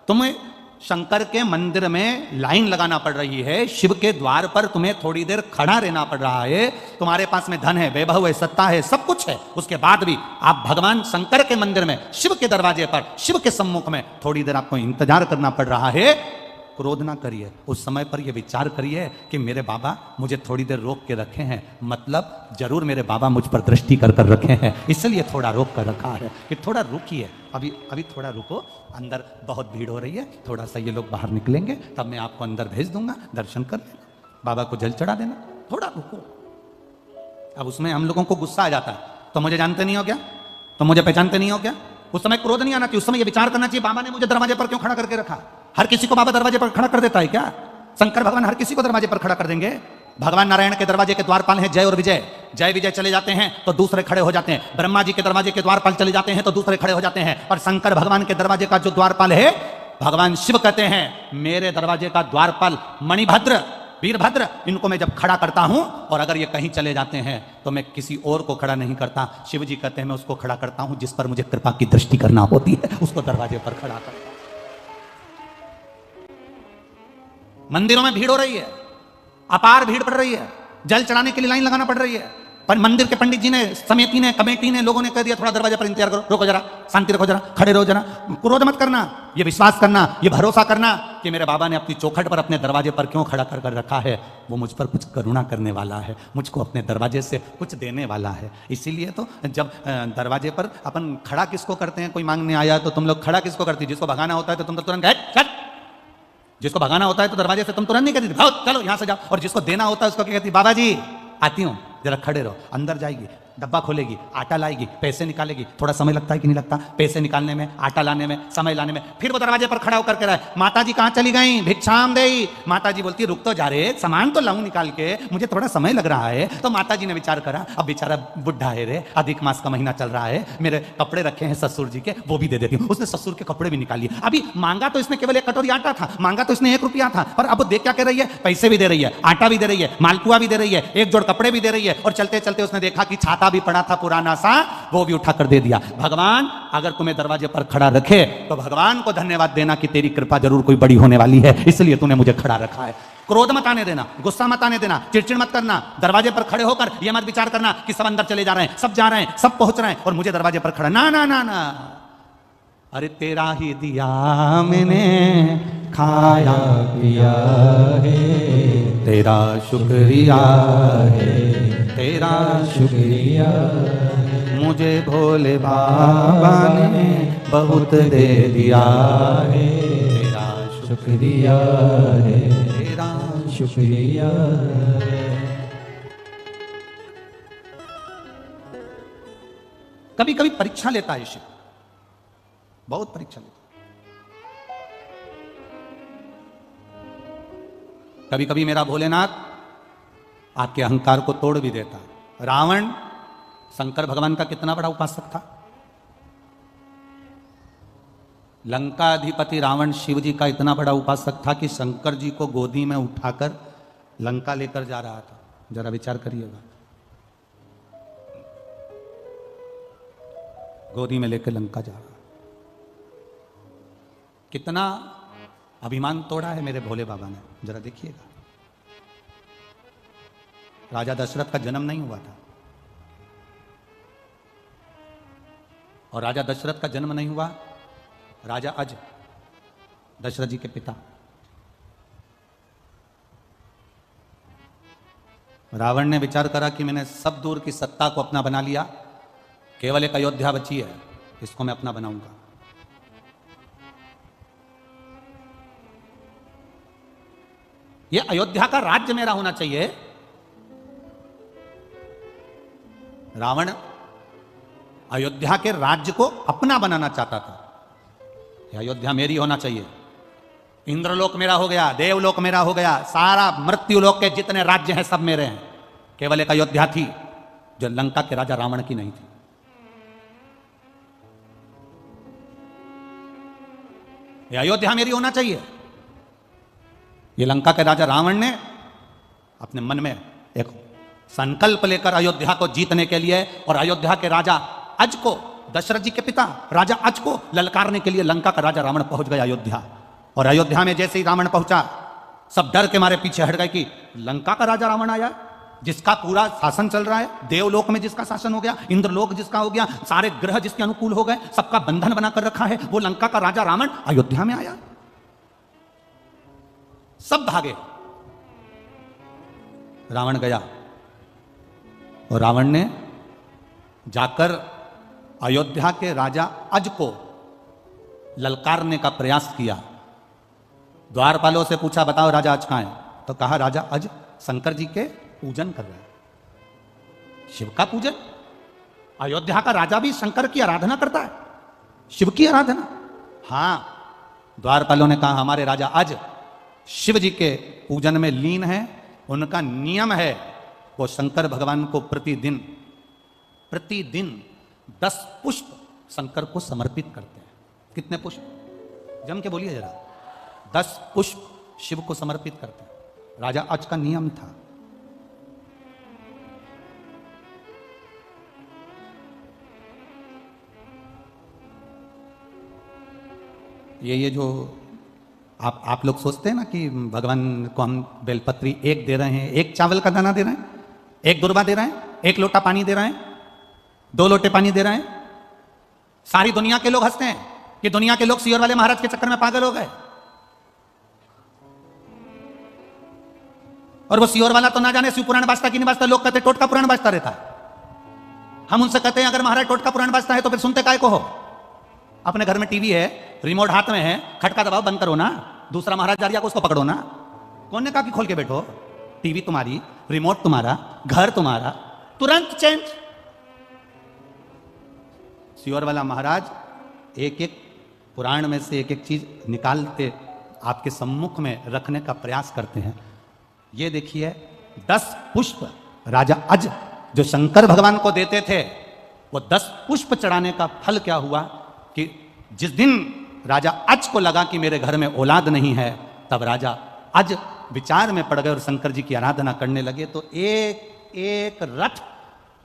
तुम्हें शंकर के मंदिर में लाइन लगाना पड़ रही है, शिव के द्वार पर तुम्हें थोड़ी देर खड़ा रहना पड़ रहा है। तुम्हारे पास में धन है, वैभव है, सत्ता है, सब कुछ है, उसके बाद भी आप भगवान शंकर के मंदिर में, शिव के दरवाजे पर, शिव के सम्मुख में थोड़ी देर आपको इंतजार करना पड़ रहा है। क्रोध ना करिए, उस समय पर यह विचार करिए कि मेरे बाबा मुझे थोड़ी देर रोक के रखे हैं, मतलब जरूर मेरे बाबा मुझ पर दृष्टि कर कर रखे हैं, इसलिए थोड़ा रोक कर रखा है कि थोड़ा रुकिए, अभी अभी थोड़ा रुको, अंदर बहुत भीड़ हो रही है, थोड़ा सा ये लोग बाहर निकलेंगे तब मैं आपको अंदर भेज दूंगा, दर्शन कर लेना, बाबा को जल चढ़ा देना, थोड़ा रुको। अब उसमें हम लोगों को गुस्सा आ जाता है, तो मुझे जानते नहीं हो क्या, तो मुझे पहचानते नहीं हो क्या। उस समय क्रोध नहीं आना चाहिए, उस समय ये विचार करना चाहिए बाबा ने मुझे दरवाजे पर क्यों खड़ा करके रखा। हर किसी को बाबा दरवाजे पर खड़ा कर देता है क्या? शंकर भगवान हर किसी को दरवाजे पर खड़ा कर देंगे? भगवान नारायण के दरवाजे के द्वारपाल हैं जय और विजय, जय विजय चले जाते हैं तो दूसरे खड़े हो जाते हैं, ब्रह्मा जी के दरवाजे के द्वारपाल चले जाते हैं तो दूसरे खड़े हो जाते हैं, और शंकर भगवान के दरवाजे का जो द्वारपाल है भगवान शिव कहते हैं मेरे दरवाजे का द्वारपाल मणिभद्र, वीरभद्र, इनको मैं जब खड़ा करता हूं और अगर ये कहीं चले जाते हैं तो मैं किसी और को खड़ा नहीं करता, शिव जी कहते हैं मैं उसको खड़ा करता हूं जिस पर मुझे कृपा की दृष्टि करना होती है, उसको दरवाजे पर खड़ा करता हूं। मंदिरों में भीड़ हो रही है, अपार भीड़ पड़ रही है, जल चढ़ाने के लिए लाइन लगाना पड़ रही है, पर मंदिर के पंडित जी ने, समिति ने, कमेटी ने, लोगों ने कह दिया थोड़ा दरवाजे पर इंतजार करो, रोको जरा, शांति रखो जरा, खड़े रहो जरा, क्रोध मत करना, ये विश्वास करना, ये भरोसा करना कि मेरे बाबा ने अपनी चौखट पर अपने दरवाजे पर क्यों खड़ा कर रखा है, वो मुझ पर कुछ करुणा करने वाला है, मुझको अपने दरवाजे से कुछ देने वाला है। इसीलिए तो जब दरवाजे पर अपन खड़ा किसको करते हैं, कोई मांगने आया तो तुम लोग खड़ा किसको करती, जिसको भगाना होता है तो तुम तो तुरंत, जिसको भगाना होता है तो दरवाजे से तुम तुरंत नहीं कहती भागो चलो यहां से जाओ, और जिसको देना होता है उसको क्या कहती, बाबा जी आती हूं जरा खड़े रहो, अंदर जाएगी, डब्बा खोलेगी, आटा लाएगी, पैसे निकालेगी, थोड़ा समय लगता है कि नहीं लगता, पैसे निकालने में, आटा लाने में, समय लाने में, फिर वो दरवाजे पर खड़ा होकर के रहे, माता जी कहां चली गई, भिक्षाम देई, माता जी बोलती रुक तो जा रे, सामान तो लाऊं निकाल के, मुझे थोड़ा समय लग रहा है। तो माता जी ने विचार करा अब बेचारा बुढ़ा है रे, अधिक मास का महीना चल रहा है, मेरे कपड़े रखे हैं ससुर जी के, वो भी दे देती हूँ। उसने ससुर के कपड़े भी निकालिए, अभी मांगा तो इसने केवल 1 कटोरी आटा था, मांगा तो इसने 1 रुपया था, पर अब देख क्या कर रही है, पैसे भी दे रही है, आटा भी दे रही है, मालपुआ भी दे रही है, 1 जोड़ कपड़े भी दे रही है, और चलते चलते उसने देखा कि छाता भी पड़ा था पुराना सा, वो भी उठा कर दे दिया। भगवान अगर तुम्हें दरवाजे पर खड़ा रखे तो भगवान को धन्यवाद देना कि तेरी कृपा जरूर कोई बड़ी होने वाली है, इसलिए तूने मुझे खड़ा रखा है। क्रोध मत आने देना, गुस्सा मत आने देना, चिड़चिड़ मत करना, दरवाजे पर खड़े होकर यह मत विचार करना कि सब अंदर चले जा रहे हैं, सब जा रहे हैं, सब पहुंच रहे हैं और मुझे दरवाजे पर खड़ा, ना ना ना ना, अरे तेरा ही दिया मैंने खाया पिया है, तेरा शुक्रिया है, तेरा शुक्रिया, मुझे भोले बाबा ने बहुत दे दिया है, तेरा शुक्रिया है, तेरा शुक्रिया है। कभी कभी परीक्षा लेता है शिव, बहुत परीक्षा लेता है, कभी कभी मेरा भोलेनाथ आपके अहंकार को तोड़ भी देता है। रावण शंकर भगवान का कितना बड़ा उपासक था, लंकाधिपति रावण शिव जी का इतना बड़ा उपासक था कि शंकर जी को गोदी में उठाकर लंका लेकर जा रहा था। जरा विचार करिएगा, गोदी में लेकर लंका जा रहा, कितना अभिमान तोड़ा है मेरे भोले बाबा ने, जरा देखिएगा। राजा दशरथ का जन्म नहीं हुआ था, और राजा दशरथ का जन्म नहीं हुआ, राजा अज, दशरथ जी के पिता, रावण ने विचार करा कि मैंने सब दूर की सत्ता को अपना बना लिया, केवल एक अयोध्या बची है, इसको मैं अपना बनाऊंगा। यह अयोध्या का राज्य मेरा होना चाहिए। रावण अयोध्या के राज्य को अपना बनाना चाहता था, यह अयोध्या मेरी होना चाहिए, इंद्रलोक मेरा हो गया, देवलोक मेरा हो गया, सारा मृत्युलोक के जितने राज्य हैं सब मेरे हैं, केवल एक अयोध्या थी जो लंका के राजा रावण की नहीं थी। यह अयोध्या मेरी होना चाहिए, ये लंका के राजा रावण ने अपने मन में एक संकल्प लेकर अयोध्या को जीतने के लिए और अयोध्या के राजा अज को, दशरथ जी के पिता राजा अज को ललकारने के लिए लंका का राजा रावण पहुंच गया अयोध्या। और अयोध्या में जैसे ही रावण पहुंचा, सब डर के मारे पीछे हट गए कि लंका का राजा रावण आया, जिसका पूरा शासन चल रहा है, देवलोक में जिसका शासन हो गया, इंद्रलोक जिसका हो गया, सारे ग्रह जिसके अनुकूल हो गए, सबका बंधन बनाकर रखा है, वो लंका का राजा रावण अयोध्या में आया। सब भागे। रावण गया और रावण ने जाकर अयोध्या के राजा अज को ललकारने का प्रयास किया। द्वारपालों से पूछा, बताओ राजा अज कहां है? तो कहा राजा अज शंकर जी के पूजन कर रहा है। शिव का पूजन? अयोध्या का राजा भी शंकर की आराधना करता है, शिव की आराधना? हां। द्वारपालों ने कहा, हमारे राजा अज शिव जी के पूजन में लीन है, उनका नियम है वो शंकर भगवान को प्रतिदिन 10 पुष्प शंकर को समर्पित करते हैं। कितने पुष्प? जम के बोलिए जरा। 10 पुष्प शिव को समर्पित करते हैं। राजा अज का नियम था। ये जो आप लोग सोचते हैं ना कि भगवान को हम बेलपत्री एक दे रहे हैं, एक चावल का दाना दे रहे हैं, एक दुर्वा दे रहे हैं, एक लोटा पानी दे रहे हैं, 2 लोटे पानी दे रहे हैं। सारी दुनिया के लोग हंसते हैं कि दुनिया के लोग सियोर वाले महाराज के चक्कर में पागल हो गए। और वो सियोर वाला तो ना जाने शिव पुराण बाजता कि नहीं बाजता, लोग कहते टोटका पुराण बाजता रहता है। हम उनसे कहते हैं, अगर महाराज टोटका पुराण बाजता है तो फिर सुनते काय को हो? अपने घर में टीवी है, रिमोट हाथ में है, खटका दबाओ, बंद करो ना। दूसरा महाराज जा रहा को उसको पकड़ो ना। कौन ने कहा कि खोल के बैठो? टीवी तुम्हारी, रिमोट तुम्हारा, घर तुम्हारा, तुरंत चेंज। सियोर वाला महाराज एक एक पुराण में से एक एक चीज निकालते आपके सम्मुख में रखने का प्रयास करते हैं। ये देखिए, 10 पुष्प राजा अज जो शंकर भगवान को देते थे, वो 10 पुष्प चढ़ाने का फल क्या हुआ कि जिस दिन राजा अज को लगा कि मेरे घर में औलाद नहीं है, तब राजा अज विचार में पड़ गए और शंकर जी की आराधना करने लगे। तो एक एक रथ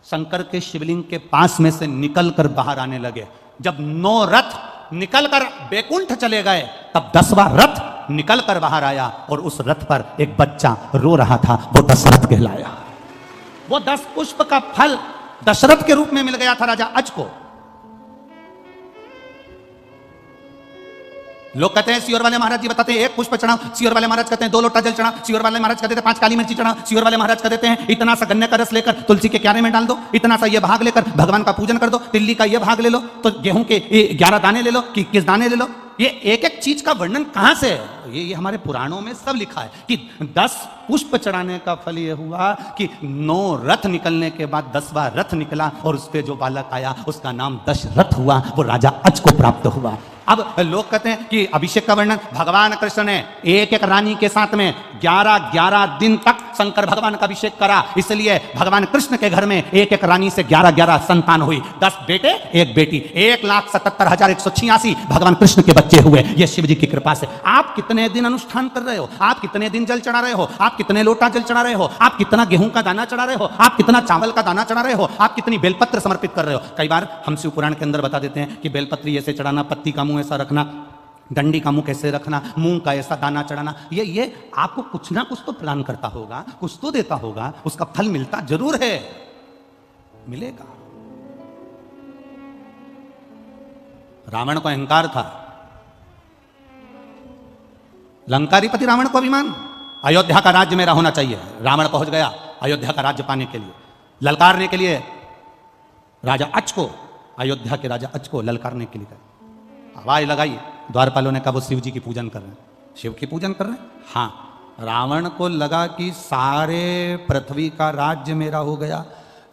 शंकर के शिवलिंग के पास में से निकल कर बाहर आने लगे। जब 9 रथ निकलकर बैकुंठ चले गए, तब 10वां रथ निकल कर बाहर आया और उस रथ पर एक बच्चा रो रहा था, वो दशरथ कहलाया। वो 10 पुष्प का फल दशरथ के रूप में मिल गया था राजा अज को। लोग कहते हैं, सियोर वाले महाराज जी बताते हैं 1 पुष्प चढ़ाओ, सियोर वाले महाराज कहते हैं 2 लोटा जल चढ़ाओ, सियोर वाले महाराज कहते हैं 5 काली मिर्ची चढ़ाओ, सियोर वाले महाराज कहते हैं इतना सा गन्ने का रस लेकर तुलसी के क्यारे में डाल दो, इतना सा ये भाग लेकर भगवान का पूजन कर दो, तिल्ली का ये भाग ले लो, तो गेहूं के 11 दाने ले लो कि 21 दाने ले लो। ये एक एक चीज का वर्णन कहां से है? ये हमारे पुराणों में सब लिखा है कि 10 पुष्प चढ़ाने का फल ये हुआ कि 9 रथ निकलने के बाद 10वां रथ निकला और उस पे जो बालक आया उसका नाम दशरथ हुआ, वो राजा अज को प्राप्त हुआ। अब लोग कहते हैं कि अभिषेक का वर्णन भगवान कृष्ण ने एक एक रानी के साथ में 11 दिन तक शंकर भगवान का अभिषेक करा, इसलिए भगवान कृष्ण के घर में एक एक रानी से 11 संतान हुई, 10 बेटे 1 बेटी, 1,77,186 भगवान कृष्ण के बच्चे हुए। ये शिव जी की कृपा से। आप कितने दिन अनुष्ठान कर रहे हो? आप कितने दिन जल चढ़ा रहे हो? आप कितने लोटा जल चढ़ा रहे हो? आप कितना गेहूं का दाना चढ़ा रहे हो? आप कितना चावल का दाना चढ़ा रहे हो? आप कितनी बेलपत्र समर्पित कर रहे हो? कई बार हम शिव पुराण के अंदर बता देते हैं कि बेलपत्री ऐसे चढ़ाना, पत्ती का मुंह ऐसा रखना, डंडी का मुंह कैसे रखना, मूंग का ऐसा दाना चढ़ाना। ये आपको कुछ ना कुछ तो प्रदान करता होगा, कुछ तो देता होगा, उसका फल मिलता जरूर है, मिलेगा। रावण को अहंकार था, लंकाधिपति रावण को अभिमान, अयोध्या का राज्य मेरा होना चाहिए। रावण पहुंच गया अयोध्या का राज्य पाने के लिए, ललकारने के लिए राजा अच को, अयोध्या के राजा अच को ललकारने के लिए आवाज लगाई। द्वारपालों ने कहा वो शिव जी की पूजन कर रहे हैं, शिव की पूजन कर रहे हैं। हाँ, रावण को लगा कि सारे पृथ्वी का राज्य मेरा हो गया,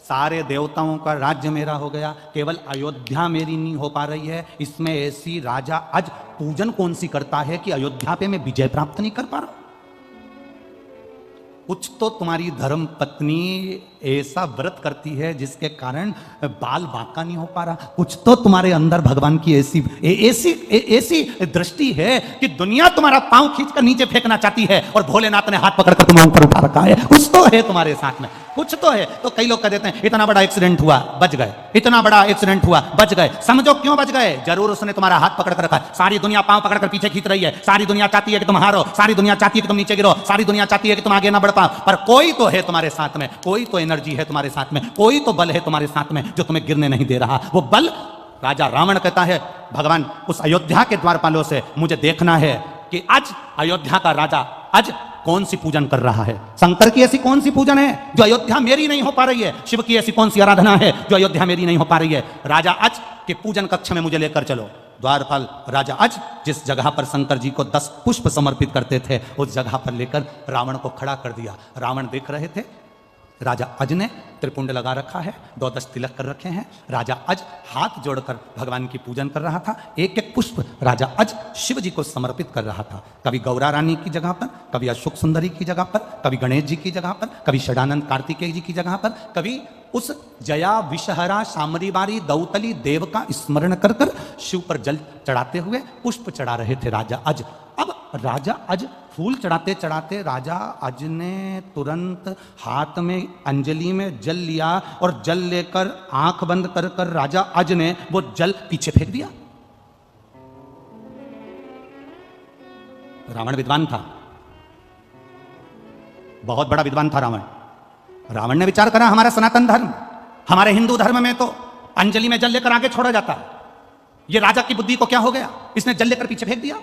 सारे देवताओं का राज्य मेरा हो गया, केवल अयोध्या मेरी नहीं हो पा रही है। इसमें ऐसी राजा आज पूजन कौन सी करता है कि अयोध्या पे मैं विजय प्राप्त नहीं कर पा रहा। कुछ तो तुम्हारी धर्म पत्नी ऐसा व्रत करती है जिसके कारण बाल बांका नहीं हो पा रहा। कुछ तो तुम्हारे अंदर भगवान की ऐसी दृष्टि है कि दुनिया तुम्हारा पांव खींचकर नीचे फेंकना चाहती है और भोलेनाथ ने हाथ पकड़कर तुम्हें ऊपर उठा रखा है। कुछ तो है तुम्हारे साथ में, कुछ तो है। तो कई लोग कह देते हैं इतना बड़ा एक्सीडेंट हुआ बच गए, इतना बड़ा एक्सीडेंट हुआ बच गए। समझो क्यों बच गए? जरूर उसने तुम्हारा हाथ पकड़ कर रखा है। सारी दुनिया पांव पकड़कर पीछे खींच रही है, सारी दुनिया चाहती है कि तुम हारो, सारी दुनिया चाहती है कि तुम नीचे गिरो, सारी दुनिया चाहती है कि तुम आगे ना बढ़ पाओ, पर कोई तो है तुम्हारे साथ में, कोई तो एनर्जी है तुम्हारे साथ में, कोई तो बल है तुम्हारे साथ में जो तुम्हें गिरने नहीं दे रहा। वो बल राजा रावण कहता है भगवान उस अयोध्या के द्वारपालों से मुझे देखना है कि आज अयोध्या का राजा आज कौन सी पूजन कर रहा है। शंकर की ऐसी कौन सी पूजन है जो अयोध्या मेरी नहीं हो पा रही है? शिव की ऐसी कौन सी आराधना है जो अयोध्या मेरी नहीं हो पा रही है? राजा आज के पूजन कक्ष में मुझे लेकर चलो। द्वारपाल राजा आज जिस जगह पर शंकर जी को 10 पुष्प समर्पित करते थे उस जगह पर लेकर रावण को खड़ा कर दिया। रावण देख रहे थे, राजा अज ने त्रिपुंड लगा रखा है, 12 तिलक कर रखे हैं। राजा अज हाथ जोड़कर भगवान की पूजन कर रहा था। एक एक पुष्प राजा अज शिव जी को समर्पित कर रहा था। कभी गौरा रानी की जगह पर, कभी अशोक सुंदरी की जगह पर, कभी गणेश जी की जगह पर, कभी षडानंद कार्तिकेय जी की जगह पर, कभी उस जया विषहरा शामरीवारी दौतली देव का स्मरण कर कर शिव पर जल चढ़ाते हुए पुष्प चढ़ा रहे थे राजा अज। अब राजा अज फूल चढ़ाते चढ़ाते राजा अज ने तुरंत हाथ में अंजलि में जल लिया और जल लेकर आंख बंद कर कर राजा अज ने वो जल पीछे फेंक दिया। रावण विद्वान था, बहुत बड़ा विद्वान था रावण। रावण ने विचार करा हमारा सनातन धर्म, हमारे हिंदू धर्म में तो अंजलि में जल लेकर आगे छोड़ा जाता है, ये राजा की बुद्धि को क्या हो गया, इसने जल लेकर पीछे फेंक दिया।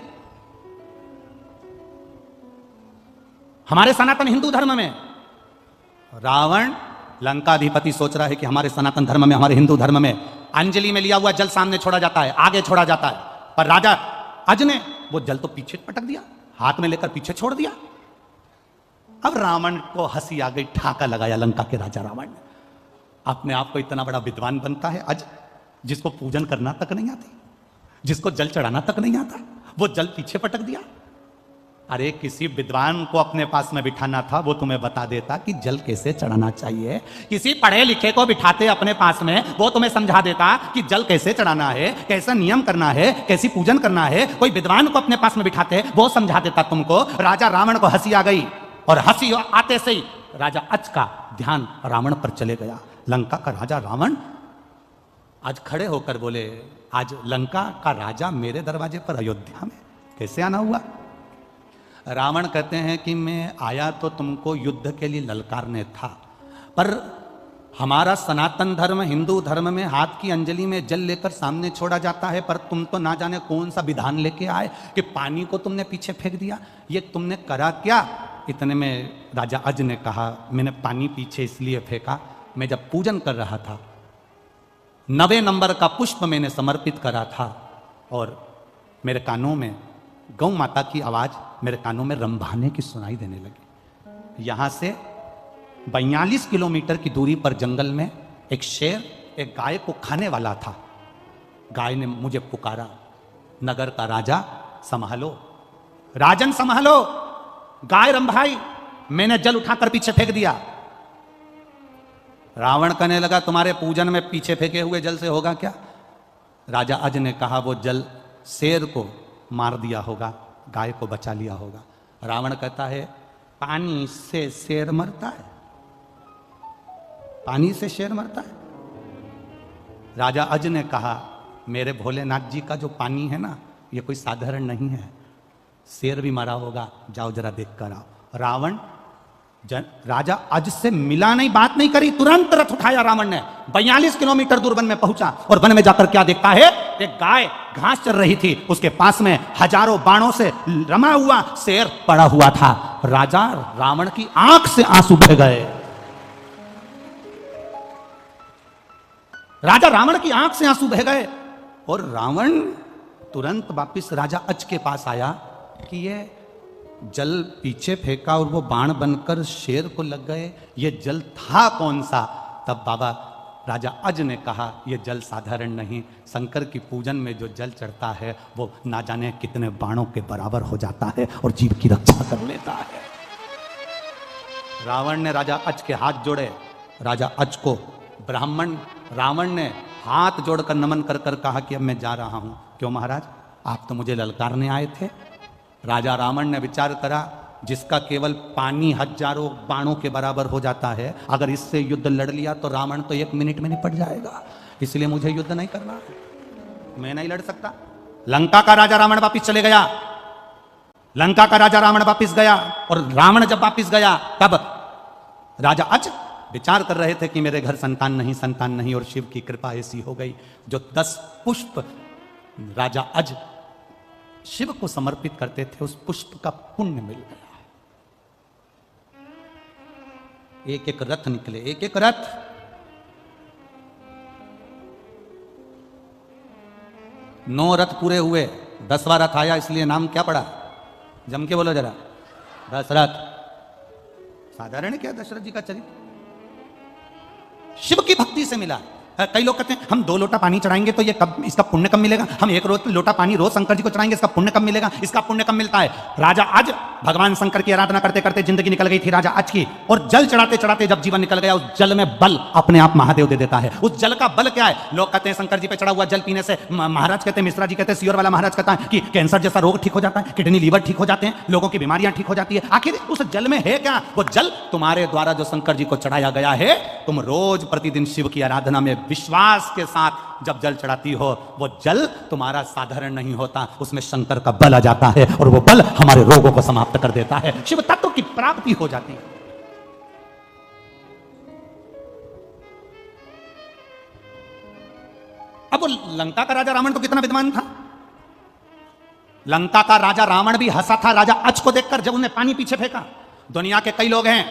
हमारे सनातन हिंदू धर्म में रावण लंकाधिपति सोच रहा है कि हमारे सनातन धर्म में, हमारे हिंदू धर्म में अंजलि में लिया हुआ जल सामने छोड़ा जाता है, आगे छोड़ा जाता है, पर राजा अज ने वो जल तो पीछे पटक दिया, हाथ में लेकर पीछे छोड़ दिया। अब रावण को हंसी आ गई, ठाका लगाया लंका के राजा रावण ने। अपने आप को इतना बड़ा विद्वान बनता है अज, जिसको पूजन करना तक नहीं आती, जिसको जल चढ़ाना तक नहीं आता, वो जल पीछे पटक दिया। अरे किसी विद्वान को अपने पास में बिठाना था, वो तुम्हें बता देता कि जल कैसे चढ़ाना चाहिए। किसी पढ़े लिखे को बिठाते अपने पास में, वो तुम्हें समझा देता कि जल कैसे चढ़ाना है, कैसा नियम करना है, कैसी पूजन करना है। कोई विद्वान को अपने पास में बिठाते, वो समझा देता तुमको। राजा रावण को हंसी आ गई और हंसी आते से ही राजा अज का ध्यान रावण पर चले गया। लंका का राजा रावण आज खड़े होकर बोले, आज लंका का राजा मेरे दरवाजे पर अयोध्या में कैसे आना हुआ? रावण कहते हैं कि मैं आया तो तुमको युद्ध के लिए ललकारने था, पर हमारा सनातन धर्म हिंदू धर्म में हाथ की अंजलि में जल लेकर सामने छोड़ा जाता है, पर तुम तो ना जाने कौन सा विधान लेके आए कि पानी को तुमने पीछे फेंक दिया। ये तुमने करा क्या? इतने में राजा अज ने कहा, मैंने पानी पीछे इसलिए फेंका, मैं जब पूजन कर रहा था 9वें नंबर का पुष्प मैंने समर्पित करा था और मेरे कानों में गौ माता की आवाज मेरे कानों में रंभाने की सुनाई देने लगी। यहां से 42 किलोमीटर की दूरी पर जंगल में एक शेर एक गाय को खाने वाला था। गाय ने मुझे पुकारा, नगर का राजा संभालो, राजन संभालो, गाय रंभाई, मैंने जल उठाकर पीछे फेंक दिया। रावण कहने लगा, तुम्हारे पूजन में पीछे फेंके हुए जल से होगा क्या? राजा अज ने कहा, वो जल शेर को मार दिया होगा, गाय को बचा लिया होगा। रावण कहता है, पानी से शेर मरता है? पानी से शेर मरता है? राजा अज ने कहा, मेरे भोलेनाथ जी का जो पानी है ना, ये कोई साधारण नहीं है, शेर भी मरा होगा, जाओ जरा देख कर आओ। रावण राजा अज से मिला नहीं, बात नहीं करी, तुरंत रथ उठाया रावण ने, 42 किलोमीटर दूर वन में पहुंचा और वन में जाकर क्या देखता है, एक गाय घास चर रही थी, उसके पास में हजारों बाणों से रमा हुआ शेर पड़ा हुआ था। राजा रावण की आंख से आंसू बह गए। राजा रावण की आंख से आंसू बह गए और रावण तुरंत वापिस राजा अज के पास आया कि ये जल पीछे फेंका और वो बाण बनकर शेर को लग गए, ये जल था कौन सा? तब बाबा राजा अज ने कहा, ये जल साधारण नहीं, शंकर की पूजन में जो जल चढ़ता है वो ना जाने कितने बाणों के बराबर हो जाता है और जीव की रक्षा कर लेता है। रावण ने राजा अज के हाथ जोड़े, राजा अज को ब्राह्मण रावण ने हाथ जोड़कर नमन कर कर कहा कि अब मैं जा रहा हूं। क्यों महाराज, आप तो मुझे ललकारने आए थे। राजा रावण ने विचार करा, जिसका केवल पानी हजारों बाणों के बराबर हो जाता है, अगर इससे युद्ध लड़ लिया तो रावण तो 1 मिनट में निपट जाएगा, इसलिए मुझे युद्ध नहीं करना, मैं नहीं लड़ सकता। लंका का राजा रावण वापिस चले गया। लंका का राजा रावण वापिस गया, और रावण जब वापिस गया तब राजा अज विचार कर रहे थे कि मेरे घर संतान नहीं, और शिव की कृपा ऐसी हो गई, जो 10 पुष्प राजा अज शिव को समर्पित करते थे, उस पुष्प का पुण्य मिल गया। एक एक रथ निकले, एक एक रथ। 9 रथ पूरे हुए, 10वां रथ आया, इसलिए नाम क्या पड़ा? जम के बोलो जरा, दशरथ। साधारण क्या दशरथ जी का चरित्र शिव की भक्ति से मिला। कई लोग कहते हैं हम 2 लोटा पानी चढ़ाएंगे तो ये कब, इसका पुण्य कब मिलेगा? हम 1 लोटा पानी रोज शंकर जी को चढ़ाएंगे, इसका पुण्य कब मिलेगा? इसका पुण्य कब मिलता है? राजा अज भगवान शंकर की आराधना करते करते जिंदगी निकल गई थी राजा अज की, और जल चढ़ाते चढ़ाते जब जीवन निकल गया, उस जल में बल अपने आप महादेव दे देता है। उस जल का बल क्या है? लोग कहते हैं शंकर जी पे चढ़ा हुआ जल पीने से, महाराज कहते हैं, मिश्रा जी कहते हैं, सियोर वाला महाराज कहता है कि कैंसर जैसा रोग ठीक हो जाता है, किडनी लीवर ठीक हो जाते हैं, लोगों की बीमारियां ठीक हो जाती है। आखिर उस जल में है क्या? वो जल तुम्हारे द्वारा जो शंकर जी को चढ़ाया गया है, तुम रोज प्रतिदिन शिव की आराधना में विश्वास के साथ जब जल चढ़ाती हो, वो जल तुम्हारा साधारण नहीं होता, उसमें शंकर का बल आ जाता है, और वो बल हमारे रोगों को समाप्त कर देता है, शिव तत्व की प्राप्ति हो जाती है। अब वो लंका का राजा रावण तो कितना विद्वान था। लंका का राजा रावण भी हंसा था राजा अज को देखकर, जब उन्हें पानी पीछे फेंका। दुनिया के कई लोग हैं,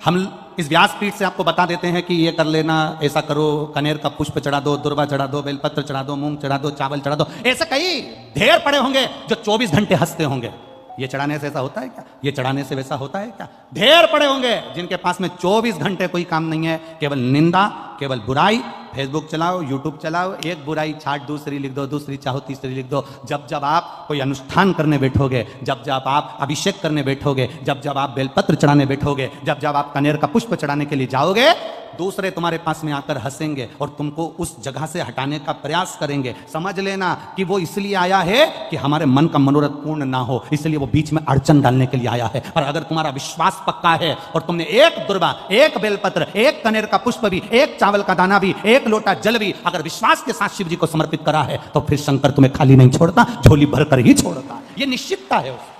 हम इस व्यासपीठ से आपको बता देते हैं कि ये कर लेना, ऐसा करो, कनेर का पुष्प चढ़ा दो, दुर्वा चढ़ा दो, बेलपत्र चढ़ा दो, मूंग चढ़ा दो, चावल चढ़ा दो, ऐसे कई ढेर पड़े होंगे जो 24 घंटे हंसते होंगे। ये चढ़ाने से ऐसा होता है क्या? ये चढ़ाने से वैसा होता है क्या? ढेर पड़े होंगे जिनके पास में 24 घंटे कोई काम नहीं है, केवल निंदा, केवल बुराई। फेसबुक चलाओ, यूट्यूब चलाओ, एक बुराई छाट दूसरी लिख दो, दूसरी चाहो तीसरी लिख दो। जब जब आप कोई अनुष्ठान करने बैठोगे, जब जब आप अभिषेक करने बैठोगे, जब जब आप बेलपत्र चढ़ाने बैठोगे, जब जब आप कनेर का पुष्प चढ़ाने के लिए जाओगे, दूसरे तुम्हारे पास में आकर हंसेंगे और तुमको उस जगह से हटाने का प्रयास करेंगे। समझ लेना कि वो इसलिए आया है कि हमारे मन का मनोरथ पूर्ण ना हो, इसलिए वो बीच में अड़चन डालने के लिए आया है। और अगर तुम्हारा विश्वास पक्का है और तुमने एक दुर्वा, एक बेलपत्र, एक कनेर का पुष्प भी, एक चावल का दाना भी, एक लोटा जल भी अगर विश्वास के साथ शिव जी को समर्पित करा है, तो फिर शंकर तुम्हें खाली नहीं छोड़ता, झोली भरकर ही छोड़ता। ये निश्चितता है उसकी।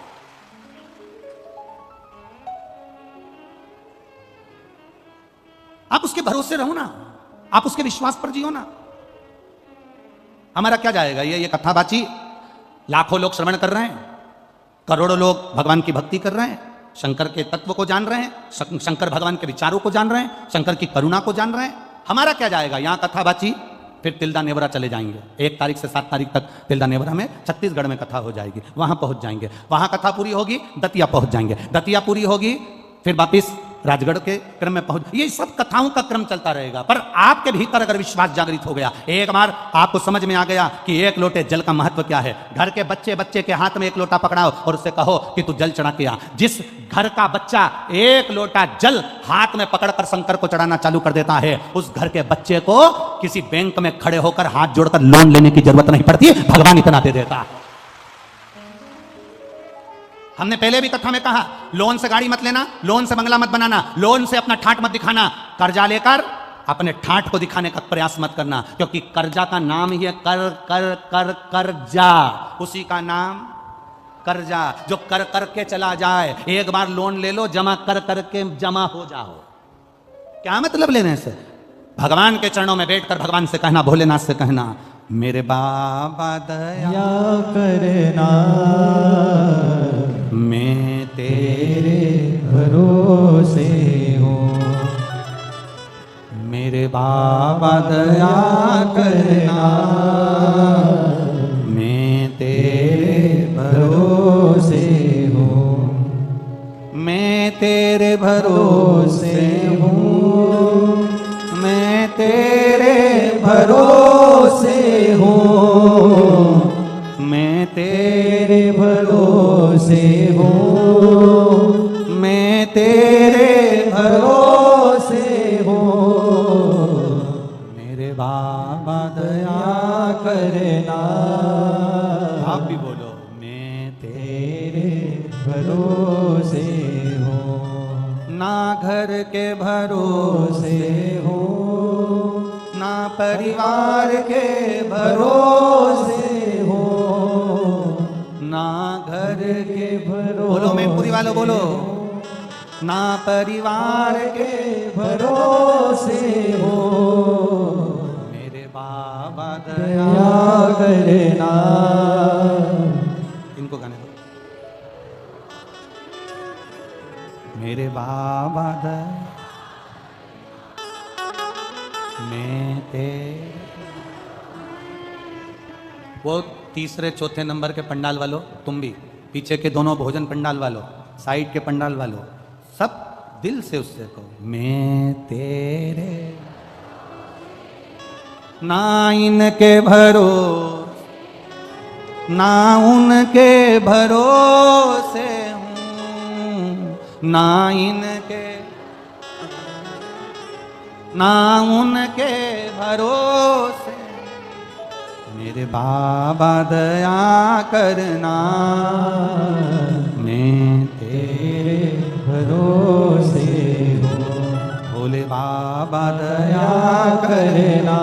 आप उसके भरोसे रहो ना, आप उसके विश्वास पर जियो ना। हमारा क्या जाएगा? ये कथाबाची लाखों लोग श्रवण कर रहे हैं, करोड़ों लोग भगवान की भक्ति कर रहे हैं, शंकर के तत्व को जान रहे हैं, शंकर भगवान के विचारों को जान रहे हैं, शंकर की करुणा को जान रहे हैं। हमारा क्या जाएगा? यहां कथाबाची, फिर तिल्दा नेवरा चले जाएंगे। 1 तारीख से 7 तारीख तक तिल्दा नेवरा में छत्तीसगढ़ में कथा हो जाएगी, वहां पहुंच जाएंगे, वहां कथा पूरी होगी, दतिया पहुंच जाएंगे, दतिया पूरी होगी, फिर वापिस राजगढ़ के क्रम में पहुंच। ये सब कथाओं का क्रम चलता रहेगा, पर आपके भीतर अगर विश्वास जागृत हो गया, एक बार आपको समझ में आ गया कि 1 लोटे जल का महत्व क्या है, घर के बच्चे के हाथ में 1 लोटा पकड़ाओ और उससे कहो कि तू जल चढ़ा के आ। जिस घर का बच्चा 1 लोटा जल हाथ में पकड़कर शंकर को चढ़ाना चालू कर देता है, उस घर के बच्चे को किसी बैंक में खड़े होकर हाथ जोड़कर लोन लेने की जरूरत नहीं पड़ती, भगवान इतना दे देता है। हमने पहले भी कथा में कहा, लोन से गाड़ी मत लेना, लोन से बंगला मत बनाना, लोन से अपना ठाठ मत दिखाना, कर्जा लेकर अपने ठाठ को दिखाने का प्रयास मत करना, क्योंकि कर्जा का नाम ही है कर्जा, उसी का नाम कर्जा, जो कर करके चला जाए। एक बार लोन ले लो, जमा कर करके जमा हो जाओ। क्या मतलब लेने से? भगवान के चरणों में बैठकर भगवान से कहना, भोलेनाथ से कहना, मेरे बाबा दया करना, मैं तेरे भरोसे हूँ, मेरे बाबा दया करना, मैं तेरे भरोसे हूँ, मैं तेरे भरोसे हूँ, मैं तेरे भरोसे हूँ, मैं तेरे भरोसे हूँ, मैं तेरे भरोसे हूँ। भरोसे हो, ना घर के भरोसे हो, ना परिवार के भरोसे हो, ना घर के भरोसे, बोलो मैनपुरी वालों बोलो, ना परिवार के भरोसे हो, मेरे बाबा दया दया करना। इनको गाने दो। मेरे बाबा दया मैं तेरे, वो तीसरे चौथे नंबर के पंडाल वालों, तुम भी पीछे के दोनों भोजन पंडाल वालों, साइड के पंडाल वालों, सब दिल से उससे कहो मैं तेरे, ना इनके भरोसे ना उनके भरोसे हूँ, ना इनके ना उनके भरोसे, मेरे बाबा दया करना मैं तेरे भरोसे हो, भोले बाबा दया दया करना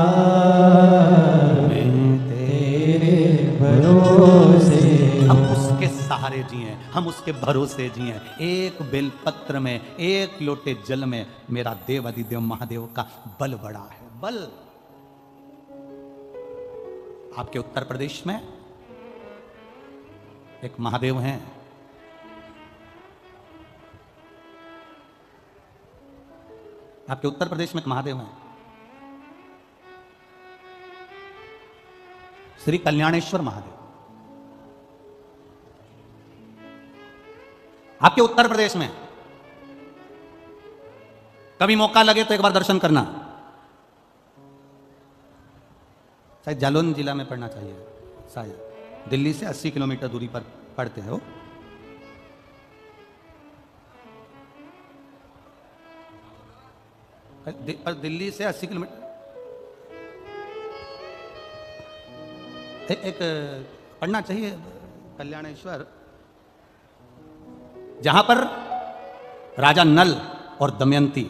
मैं तेरे भरोसे हम हो। उसके सहारे जिए, हम उसके भरोसे जिए। एक बेलपत्र में, एक लोटे जल में मेरा देव अधिदेव महादेव का बल बड़ा है। बल आपके उत्तर प्रदेश में एक महादेव हैं, आपके उत्तर प्रदेश में एक महादेव हैं, श्री कल्याणेश्वर महादेव। आपके उत्तर प्रदेश में कभी मौका लगे तो एक बार दर्शन करना। शायद जालौन जिला में पड़ना चाहिए, शायद दिल्ली से 80 किलोमीटर दूरी पर पड़ते हो। पर दिल्ली से 80 किलोमीटर एक पढ़ना चाहिए कल्याणेश्वर, जहां पर राजा नल और दमयंती,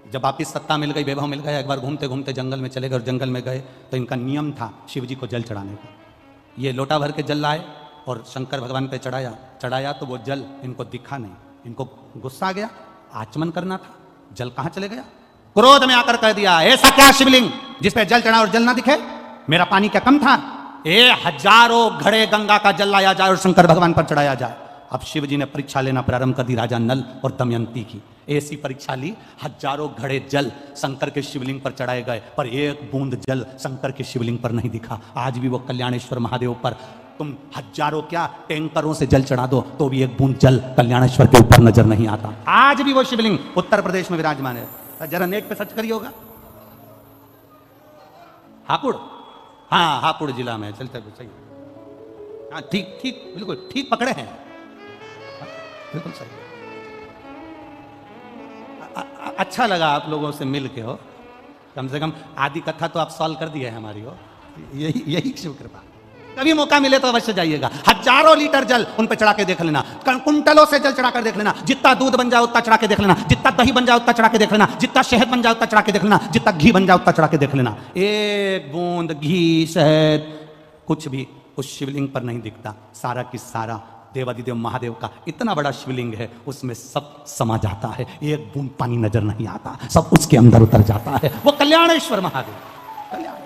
जब वापिस सत्ता मिल गई, वैभव मिल गया, एक बार घूमते घूमते जंगल में चले गए और जंगल में गए तो इनका नियम था शिव जी को जल चढ़ाने का। ये लोटा भर के जल लाए और शंकर भगवान पे चढ़ाया तो वो जल इनको दिखा नहीं, इनको गुस्सा आ गया, आचमन करना था, जल कहां चले गया। क्रोध में आकर कह दिया, ऐसा क्या शिवलिंग जिसपे जल चढ़ा और जल ना दिखे, मेरा पानी क्या कम था, हजारों घड़े गंगा का जल लाया जाए और शंकर भगवान पर चढ़ाया जाए। अब शिव जी ने परीक्षा लेना प्रारंभ कर दी राजा नल और दमयंती की। ऐसी परीक्षा ली, हजारों घड़े जल शंकर के शिवलिंग पर चढ़ाए गए, पर एक बूंद जल शंकर के शिवलिंग पर नहीं दिखा। आज भी वो कल्याणेश्वर महादेव पर तुम हजारों क्या टैंकरों से जल चढ़ा दो तो भी एक बूंद जल कल्याणेश्वर के ऊपर नजर नहीं आता। आज भी वो शिवलिंग उत्तर प्रदेश में विराजमान है। जरा नेट पे सर्च करिए होगा, हापुड़, हाँ हापुड़ जिला में। चलते सही, हाँ ठीक ठीक, बिल्कुल ठीक पकड़े हैं, बिल्कुल सही। अच्छा लगा आप लोगों से मिल के, हो कम से कम आधी कथा तो आप सॉल्व कर दी है हमारी, हो यही शिव कृपा। कभी मौका मिले तो अवश्य जाइएगा। हजारों लीटर जल उन पे चढ़ा के देख लेना, कुंटलों से जल चढ़ा कर देख लेना, जितना दूध बन जाए उतना चढ़ा के देख लेना, जितना दही बन जाए उतना चढ़ा के देख लेना, जितना शहद बन जाए उतना चढ़ा के देख लेना, जितना घी बन जाए उतना चढ़ा के देख लेना। एक बूंद घी शहद कुछ भी उस शिवलिंग पर नहीं दिखता। सारा की सारा देवादिदेव महादेव का इतना बड़ा शिवलिंग है, उसमें सब समा जाता है, एक बूंद पानी नजर नहीं आता, सब उसके अंदर उतर जाता है। वो कल्याणेश्वर महादेव, कल्याणेश्वर।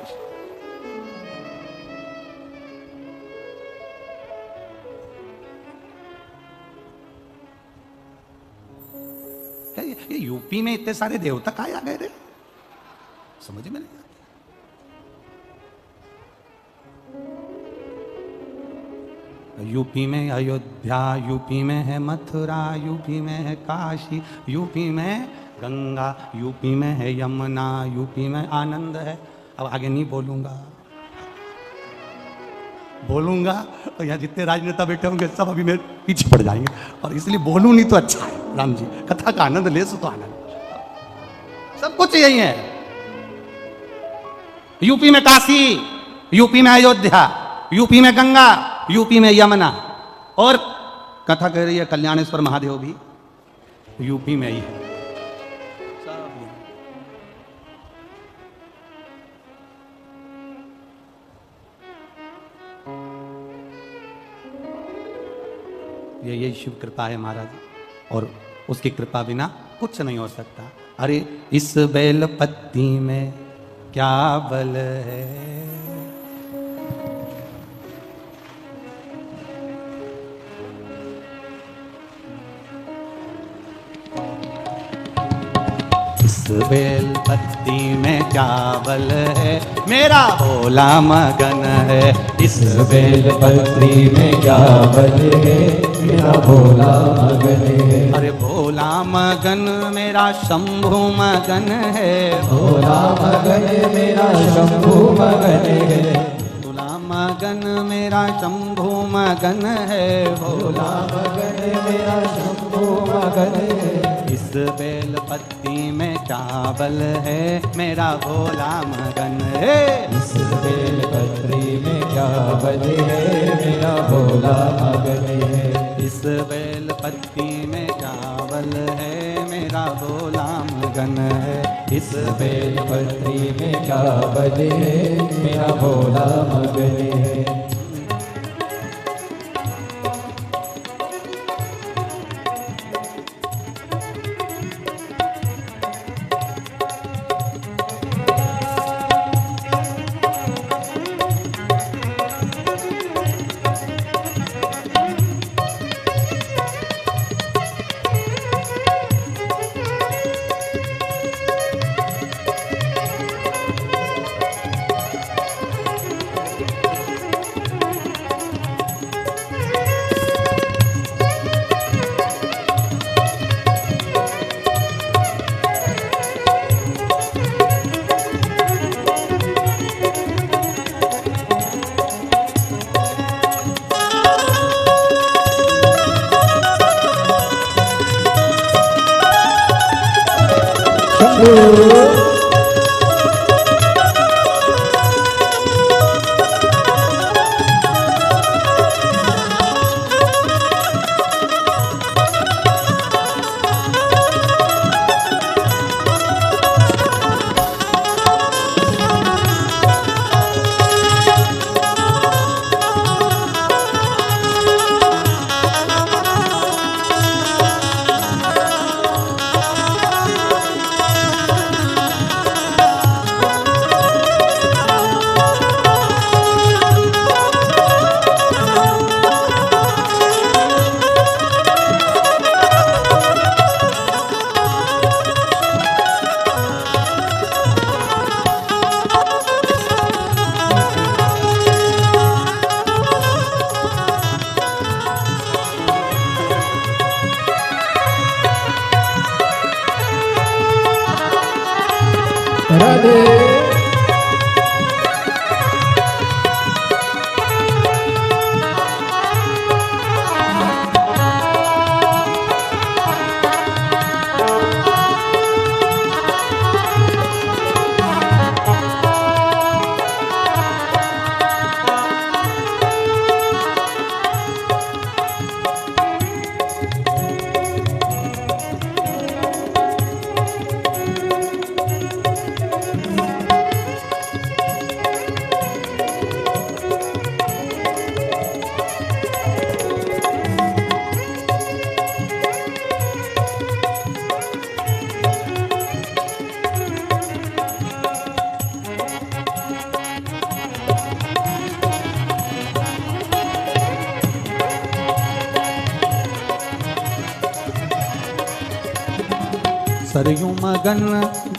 ये यूपी में इतने सारे देवता कहाँ आ गए रे, समझ में नहीं आता। यूपी में अयोध्या, यूपी में है मथुरा, यूपी में है काशी, यूपी में गंगा, यूपी में है यमुना, यूपी में आनंद है। अब आगे नहीं बोलूंगा तो यहाँ जितने राजनेता बैठे होंगे सब अभी मेरे पीछे पड़ जाएंगे, और इसलिए बोलूं नहीं तो अच्छा है। राम जी कथा का आनंद ले सो तो आनंद, सब कुछ यही है। यूपी में काशी, यूपी में अयोध्या, यूपी में गंगा, यूपी में यमुना, और कथा कह रही है कल्याणेश्वर महादेव भी यूपी में ही है। यही शिव कृपा है महाराज, और उसकी कृपा बिना कुछ नहीं हो सकता। अरे इस बेल पत्ती में क्या बल है, इस बेल पत्ती में क्या बल है, मेरा भोला मगन है। इस बेल पत्री में क्या बल है, मेरा भोला मगन है। अरे भोला मगन मेरा शंभु मगन है, भोला मगन मेरा शंभु मगन है। भोला मगन मेरा शंभु मगन है, भोला मगन मेरा शंभु मगन है। इस बेल पत्ती में क्या बल है, मेरा भोला मगन है। इस बेल पत्री में क्या बल है, मेरा भोला मगन है। इस बेल पत्ती में क्या बल है, मेरा भोला मगन है। इस बेल पत्री में क्या बल है, मेरा भोला मगन है। सरयू मगन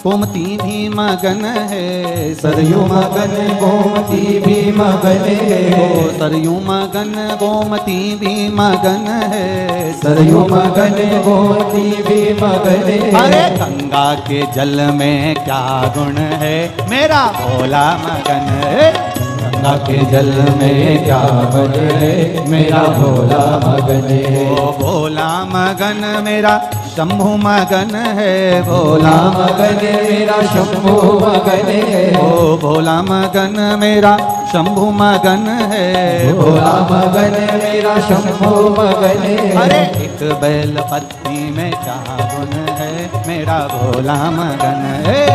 गोमती भी मगन है, सरयू मगन गोमती भी मगन है। सरयू मगन गोमती भी मगन है, सरयू मगन गोमती भी मगन है। अरे गंगा के जल में क्या गुण है, मेरा भोला मगन है। गंगा के जल में क्या बल है, मेरा भोला मगन है। ओ भोला मगन मेरा शंभु मगन है, भोला मगन मेरा शंभु मगन है। ओ भोला मगन मेरा शंभु मगन है। भोला मगन मेरा शंभु मगन है। अरे एक बैल पत्नी में क्या गुण है, मेरा भोला मगन है।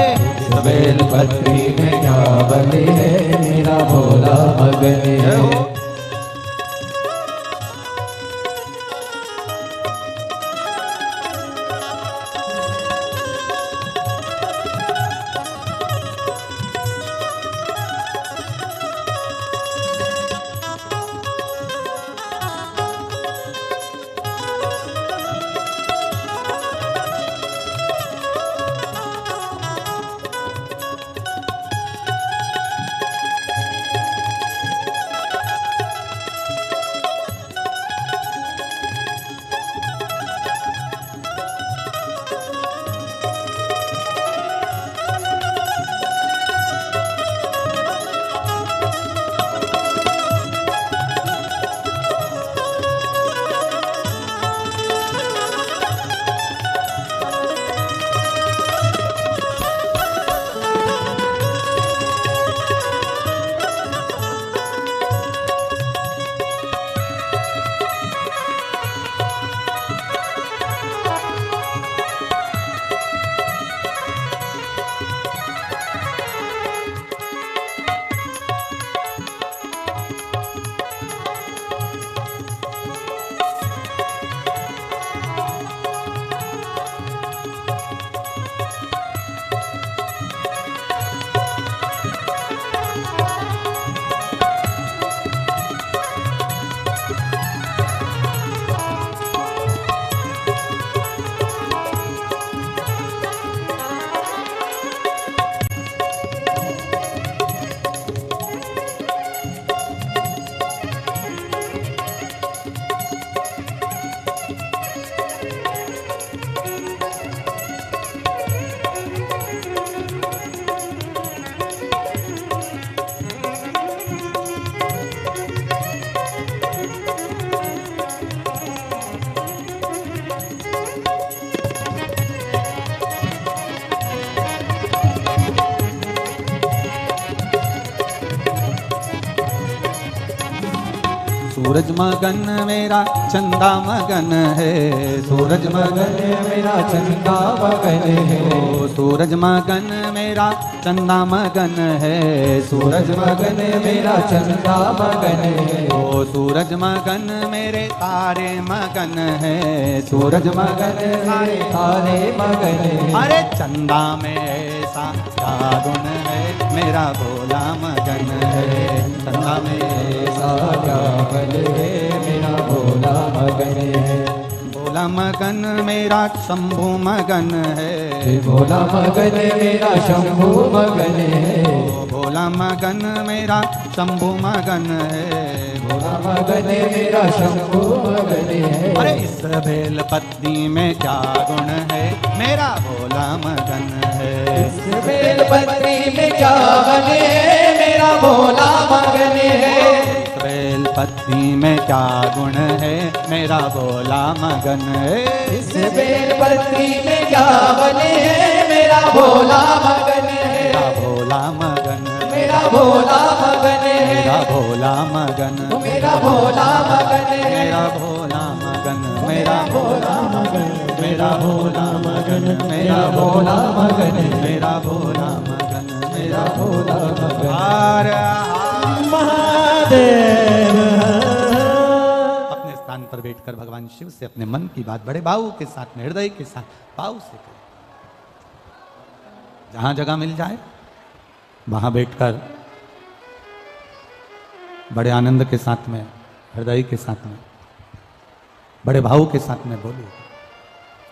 बेल पत्री में क्या बने है, मेरा भोला मगन है। सूरज मगन मेरा चंदा मगन है। सूरज मगन मेरा चंदा मगन है। ओ सूरज मगन मेरा चंदा मगन है। सूरज मगन मेरा चंदा मगन है। ओ सूरज मगन मेरे तारे मगन है। सूरज मगन मेरे तारे मगन है। अरे चंदा में ऐसा क्या गुण है, मेरा भोला मगन है। चंदा में ऐसा क्या बल है, मेरा भोला मगन है। भोला मगन मेरा शंभु मगन है। भोला मगन मेरा शंभु मगन है। भोला मगन मेरा शंभु मगन है। भोला मगन मेरा शंभु मगन है। अरे इस बेल पत्नी में क्या गुण है, मेरा भोला मगन है। इस बेल पत्री में क्या बने है, मेरा भोला मगन है। इस बेल पत्नी में क्या गुण है, मेरा भोला मगन है। इस बेल पत्री में क्या बने है, मेरा भोला मगन है। मेरा भोला मगन, मेरा भोला मगन है। मेरा भोला मगन, मेरा भोला मगन है। मेरा भोला मगन, मेरा भोला मगन, मेरा भोला मगन, मेरा भोला मगन, मेरा भोला मगन, मेरा भोला मगन। हर हर महादेव। अपने स्थान पर बैठकर भगवान शिव से अपने मन की बात बड़े भाव के साथ में, हृदय के साथ भाव से करें। जहां जगह मिल जाए वहां बैठकर बड़े आनंद के साथ में, हृदय के साथ में, बड़े भाव के साथ में बोलिए।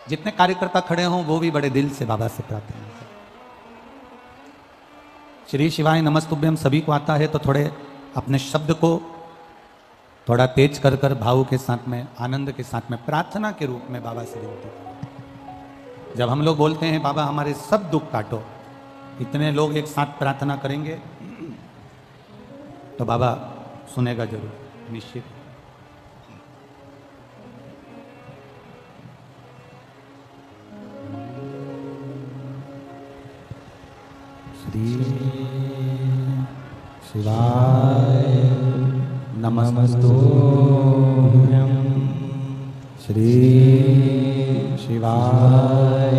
जितने कार्यकर्ता खड़े हों वो भी बड़े दिल से बाबा से प्रार्थना करें। श्री शिवाय नमस्तुभ्यम सभी को आता है तो थोड़े अपने शब्द को थोड़ा तेज कर कर भाव के साथ में, आनंद के साथ में, प्रार्थना के रूप में बाबा से विनती करें। जब हम लोग बोलते हैं बाबा हमारे सब दुख काटो, इतने लोग एक साथ प्रार्थना करेंगे तो बाबा सुनेगा जरूर, निश्चित। श्री शिवाय नमस्तुभ्यं श्री शिवाय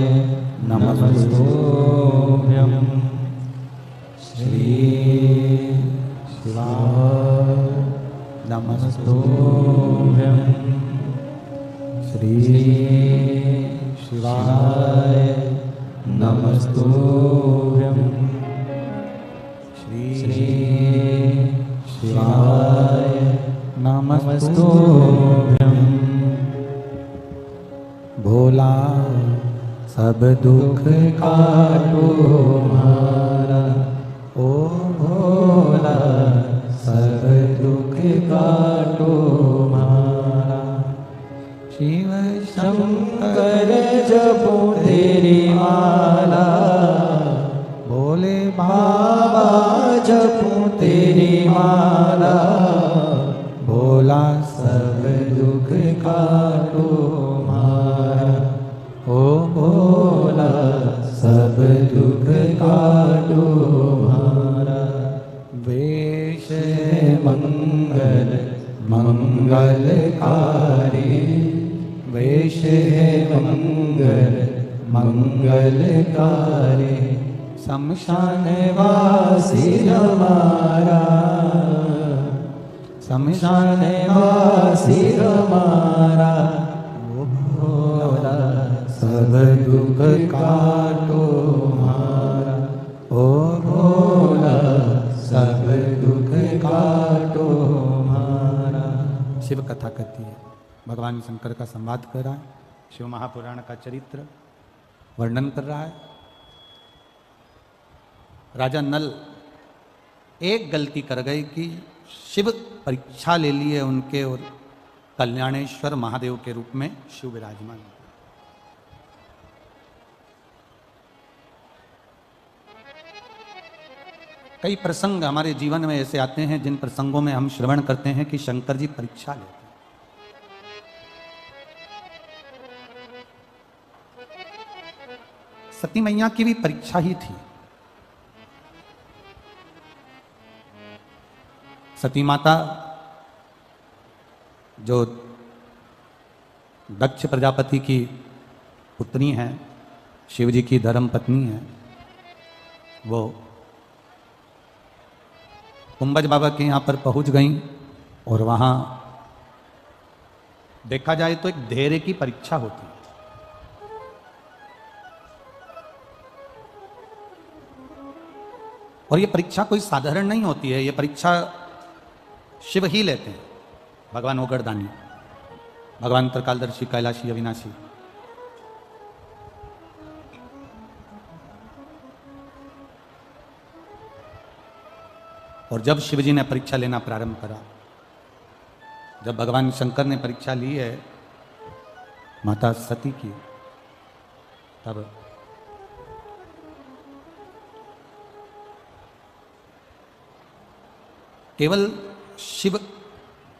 नमस्तुभ्यं श्री शिवाय नमस्तुभ्यं श्री शिवाय नमस्तुभ्यं श्री शिवाय नमस्तुभ्यं भोला सब दुख काटो मारा ओ भोला सब दुख काटो मारा शिव शंकर जपो तेरी माला भोले बाबा जपो तेरी माला भोला सब दुख काटो मारा ओ भोला सब दुख काटो मारा वेश मंगल मंगलकारी वेश है मंगल मंगलकारी शमशान वासी हमारा शमशान वासी हमारा भोला सब दुख काटो मारा ओ भोला सब दुख काटो मारा। शिव कथा कहती है, भगवान शंकर का संवाद कर रहा है, शिव महापुराण का चरित्र वर्णन कर रहा है। राजा नल एक गलती कर गए कि शिव परीक्षा ले लिए उनके और कल्याणेश्वर महादेव के रूप में शिव विराजमान। कई प्रसंग हमारे जीवन में ऐसे आते हैं जिन प्रसंगों में हम श्रवण करते हैं कि शंकर जी परीक्षा लेते हैं। सती मैया की भी परीक्षा ही थी। सती माता जो दक्ष प्रजापति की पुत्री हैं, शिव जी की धर्म पत्नी है, वो कुंभज बाबा के यहाँ पर पहुंच गई और वहाँ देखा जाए तो एक धैर्य की परीक्षा होती है। और ये परीक्षा कोई साधारण नहीं होती है, ये परीक्षा शिव ही लेते हैं। भगवान ओगरदानी, भगवान त्रिकालदर्शी, कैलाशी, अविनाशी। और जब शिव जी ने परीक्षा लेना प्रारंभ करा, जब भगवान शंकर ने परीक्षा ली है माता सती की, तब केवल शिव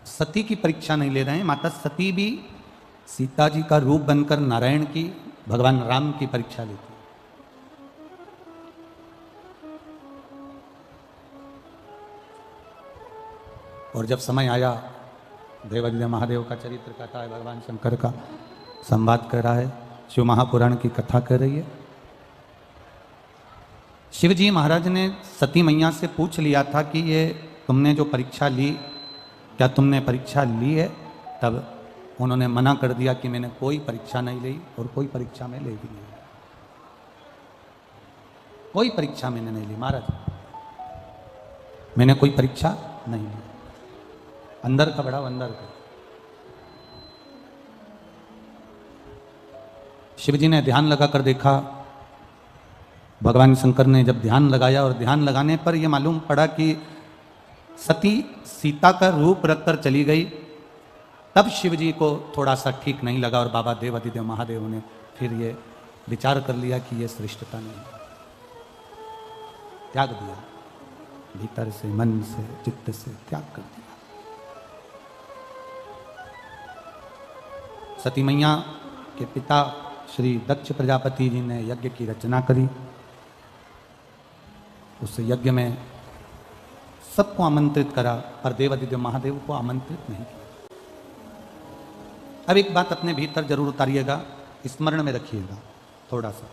सती की परीक्षा नहीं ले रहे हैं, माता सती भी सीता जी का रूप बनकर नारायण की, भगवान राम की परीक्षा लेती है। और जब समय आया, देवादिदेव महादेव का चरित्र कथा है, भगवान शंकर का संवाद कर रहा है, शिव महापुराण की कथा कर रही है। शिव जी महाराज ने सती मैया से पूछ लिया था कि ये तुमने जो परीक्षा ली, क्या तुमने परीक्षा ली है? तब उन्होंने मना कर दिया कि मैंने कोई परीक्षा नहीं ली और कोई परीक्षा में ले भी नहीं, कोई परीक्षा मैंने नहीं ली महाराज, मैंने कोई परीक्षा नहीं ली। अंदर का बढ़ाओ, अंदर का। शिव जी ने ध्यान लगाकर देखा, भगवान शंकर ने जब ध्यान लगाया और ध्यान लगाने पर यह मालूम पड़ा कि सती सीता का रूप रखकर चली गई। तब शिव जी को थोड़ा सा ठीक नहीं लगा और बाबा देवादिदेव महादेव ने फिर ये विचार कर लिया कि ये श्रेष्ठता नहीं, त्याग दिया, भीतर से, मन से, चित्त से त्याग कर दिया। सती मैया के पिता श्री दक्ष प्रजापति जी ने यज्ञ की रचना करी। उस यज्ञ में सबको आमंत्रित करा, पर देवादिदेव महादेव को आमंत्रित नहीं किया। अब एक बात अपने भीतर जरूर उतारिएगा, स्मरण में रखिएगा थोड़ा सा।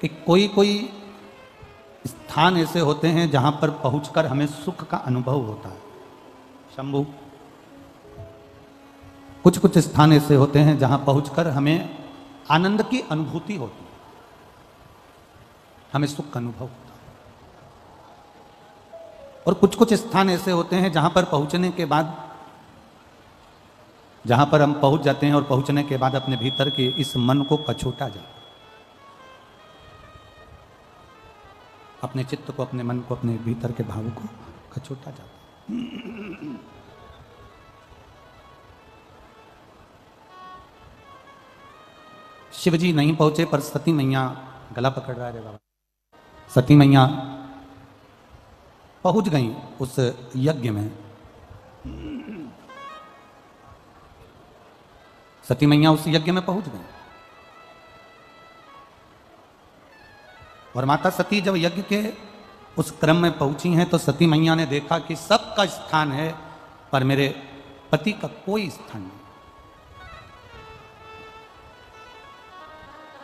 कि कोई कोई स्थान ऐसे होते हैं जहां पर पहुंचकर हमें सुख का अनुभव होता है। शंभु, कुछ कुछ स्थान ऐसे होते हैं जहां पहुंचकर हमें आनंद की अनुभूति होती है, हमें सुख का अनुभव होता है। और कुछ कुछ स्थान ऐसे होते हैं जहां पर पहुंचने के बाद, जहां पर हम पहुंच जाते हैं और पहुंचने के बाद अपने भीतर के इस मन को कछोटा जाए, अपने चित्त को, अपने मन को, अपने भीतर के भाव को कछोटा जाता है। शिवजी नहीं पहुंचे पर सती मैया गला पकड़ रहा है बाबा। सती मैया पहुंच गई उस यज्ञ में। सती मैया उस यज्ञ में पहुंच गई और माता सती जब यज्ञ के उस क्रम में पहुंची हैं तो सती मैया ने देखा कि सबका स्थान है पर मेरे पति का कोई स्थान नहीं,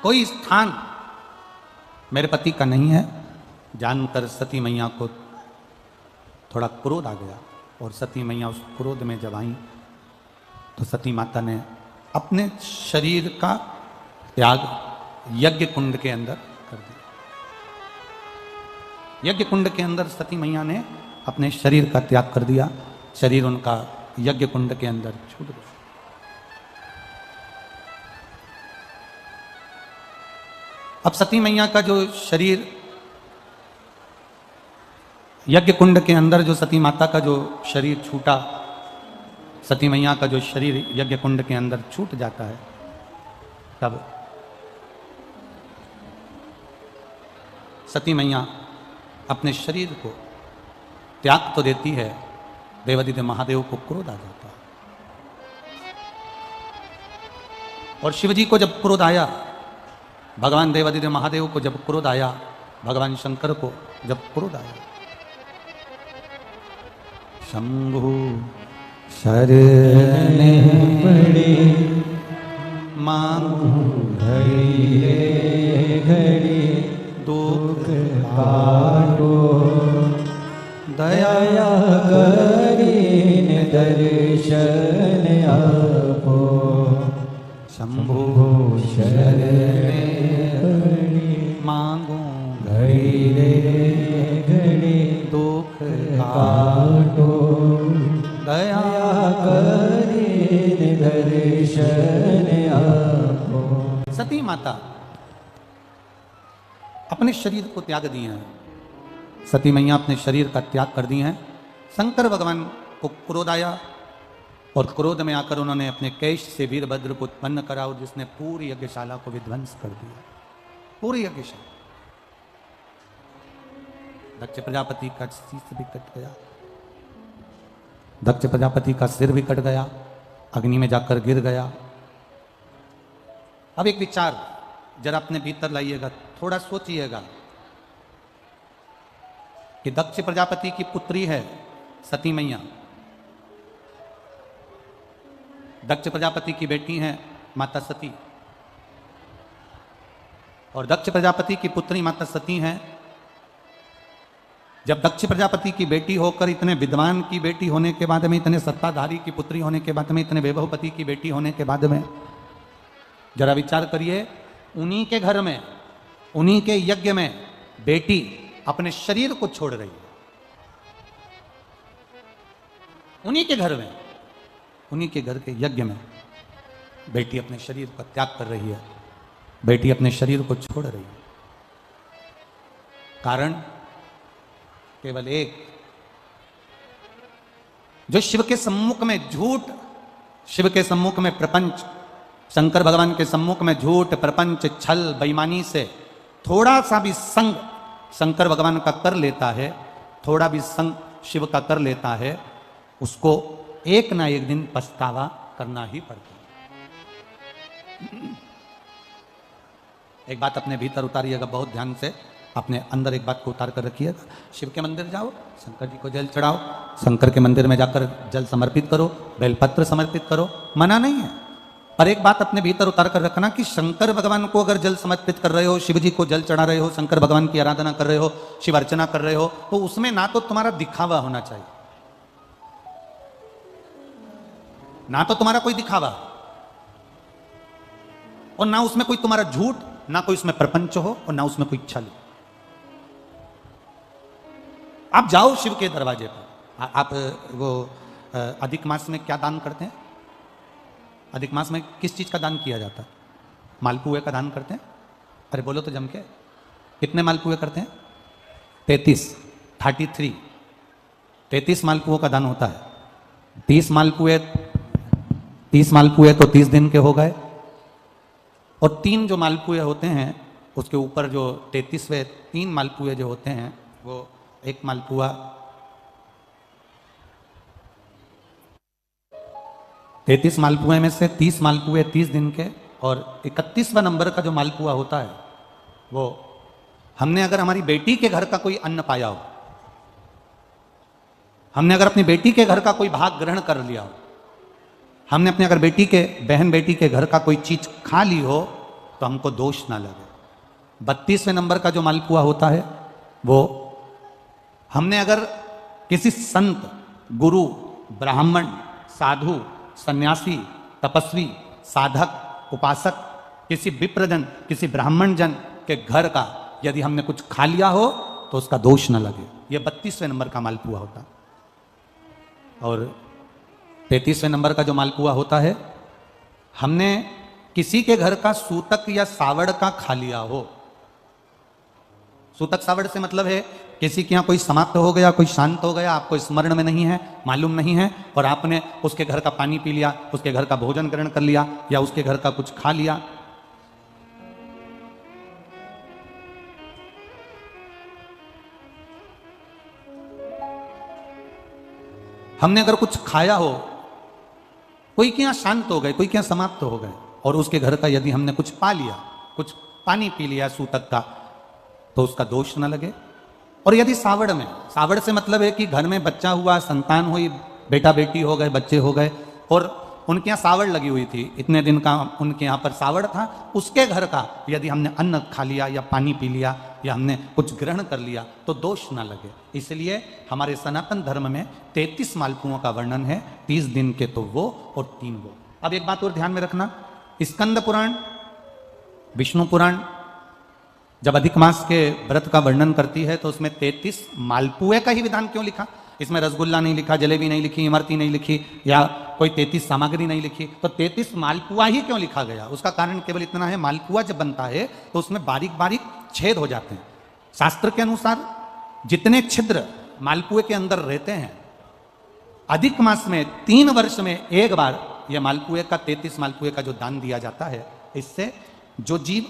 कोई स्थान मेरे पति का नहीं है। जानकर सती मैया को थोड़ा क्रोध आ गया और सती मैया उस क्रोध में जब आई तो सती माता ने अपने शरीर का त्याग यज्ञ कुंड के अंदर कर दिया। यज्ञ कुंड के अंदर सती मैया ने अपने शरीर का त्याग कर दिया। शरीर उनका यज्ञ कुंड के अंदर छूट गया। अब सती मैया का जो शरीर यज्ञ कुंड के अंदर, जो सती माता का जो शरीर छूटा, सती मैया का जो शरीर यज्ञ कुंड के अंदर छूट जाता है, तब सती मैया अपने शरीर को त्याग तो देती है, देवादिदेव महादेव को क्रोध आ जाता है। और शिवजी को जब क्रोध आया, भगवान देवादिदेव महादेव को जब क्रोध आया, भगवान शंकर को जब क्रोध आया, शंभु शरण पड़ी मांगू घड़ी रे घड़ी दुख काटो, दया करीन दर्शन आपो। शंभु शरण मांगू घड़ी रे घड़ी दुख काटो, दया करीन दर्शन आपो। सती माता अपने शरीर को त्याग दिए हैं। सती मैया अपने शरीर का त्याग कर दिए हैं। शंकर भगवान को क्रोध आया और क्रोध में आकर उन्होंने अपने केश से वीरभद्र को उत्पन्न करा और जिसने पूरी यज्ञशाला को विध्वंस कर दिया। पूरी यज्ञशाला, दक्ष प्रजापति का शीश भी कट गया, दक्ष प्रजापति का सिर भी कट गया, अग्नि में जाकर गिर गया। अब एक विचार जरा अपने भीतर लाइएगा, थोड़ा सोचिएगा कि दक्ष प्रजापति की पुत्री है सती मैया, दक्ष प्रजापति की बेटी है माता सती, और दक्ष प्रजापति की पुत्री माता सती है। जब दक्ष प्रजापति की बेटी होकर, इतने विद्वान की बेटी होने के बाद में, इतने सत्ताधारी की पुत्री होने के बाद में, इतने वैभवपति की बेटी होने के बाद में, जरा विचार करिए, उन्हीं के घर में, उन्हीं के यज्ञ में बेटी अपने शरीर को छोड़ रही है। उन्हीं के घर में, उन्हीं के घर के यज्ञ में बेटी अपने शरीर का त्याग कर रही है, बेटी अपने शरीर को छोड़ रही है। कारण केवल एक, जो शिव के सम्मुख में झूठ, शिव के सम्मुख में प्रपंच, शंकर भगवान के सम्मुख में झूठ, प्रपंच, छल, बेईमानी से थोड़ा सा भी संग शंकर भगवान का कर लेता है, थोड़ा भी संग शिव का कर लेता है, उसको एक ना एक दिन पछतावा करना ही पड़ता है। एक बात अपने भीतर उतारिएगा बहुत ध्यान से, अपने अंदर एक बात को उतार कर रखिएगा। शिव के मंदिर जाओ, शंकर जी को जल चढ़ाओ, शंकर के मंदिर में जाकर जल समर्पित करो, बेलपत्र समर्पित करो, मना नहीं है। पर एक बात अपने भीतर उतार कर रखना कि शंकर भगवान को अगर जल समर्पित कर रहे हो, शिव जी को जल चढ़ा रहे हो, शंकर भगवान की आराधना कर रहे हो, शिव अर्चना कर रहे हो, तो उसमें ना तो तुम्हारा दिखावा होना चाहिए, ना तो तुम्हारा कोई दिखावा, और ना उसमें कोई तुम्हारा झूठ, ना कोई उसमें प्रपंच हो, और ना उसमें कोई छल। आप जाओ शिव के दरवाजे पर। आप वो अधिक मास में क्या दान करते हैं? अधिक मास में किस चीज का दान किया जाता है? मालपुए का दान करते हैं। अरे बोलो तो जम के, कितने मालपुए करते हैं? 33 मालपुओं का दान होता है। 30 मालपुए तो 30 दिन के हो गए, और 3 जो मालपुए होते हैं उसके ऊपर जो 33वें 3 मालपुए जो होते हैं, वो एक मालपुआ 33 मालपुए में से 30 मालपुए 30 दिन के, और 31वां नंबर का जो मालपुआ होता है वो हमने अगर हमारी बेटी के घर का कोई अन्न पाया हो, हमने अगर अपनी बेटी के घर का कोई भाग ग्रहण कर लिया हो, हमने अपने अगर बहन बेटी के घर का कोई चीज खा ली हो, तो हमको दोष ना लगे। 32वें नंबर का जो मालपुआ होता है वो हमने अगर किसी संत, गुरु, ब्राह्मण, साधु, सन्यासी, तपस्वी, साधक, उपासक, किसी विप्रजन, किसी ब्राह्मण जन के घर का यदि हमने कुछ खा लिया हो तो उसका दोष न लगे। ये 32वें नंबर का मालपुआ होता। और 33वें नंबर का जो मालपुआ होता है, हमने किसी के घर का सूतक या सावड़ का खा लिया हो। सूतक सावड़ से मतलब है किसी के यहाँ कोई समाप्त हो गया, कोई शांत हो गया, आपको स्मरण में नहीं है, मालूम नहीं है, और आपने उसके घर का पानी पी लिया, उसके घर का भोजन ग्रहण कर लिया, या उसके घर का कुछ खा लिया। हमने अगर कुछ खाया हो, कोई के यहाँ शांत हो गए, कोई के यहाँ समाप्त हो गए, और उसके घर का यदि हमने कुछ पा लिया, कुछ पानी पी लिया सूतक का, तो उसका दोष न लगे। और यदि सावड़ से मतलब है कि घर में बच्चा हुआ, संतान हुई, बेटा बेटी हो गए, बच्चे हो गए, और उनके यहाँ सावड़ लगी हुई थी, इतने दिन का उनके यहाँ पर सावड़ था, उसके घर का यदि हमने अन्न खा लिया या पानी पी लिया या हमने कुछ ग्रहण कर लिया तो दोष ना लगे। इसलिए हमारे सनातन धर्म में 33 मालपुओं का वर्णन है, 30 दिन के तो वो और 3 वो। अब एक बात और ध्यान में रखना, स्कंद पुराण, विष्णु पुराण जब अधिक मास के व्रत का वर्णन करती है तो उसमें 33 मालपुए का ही विधान क्यों लिखा? इसमें रसगुल्ला नहीं लिखा, जलेबी नहीं लिखी, इमरती नहीं लिखी, या कोई 33 सामग्री नहीं लिखी, तो 33 मालपुआ ही क्यों लिखा गया? उसका कारण केवल इतना है, मालपुआ जब बनता है तो उसमें बारीक बारीक छेद हो जाते हैं। शास्त्र के अनुसार जितने छिद्र मालपुए के अंदर रहते हैं, अधिक मास में 3 वर्ष में एक बार यह मालपुए का 33 मालपुए का जो दान दिया जाता है, इससे जो जीव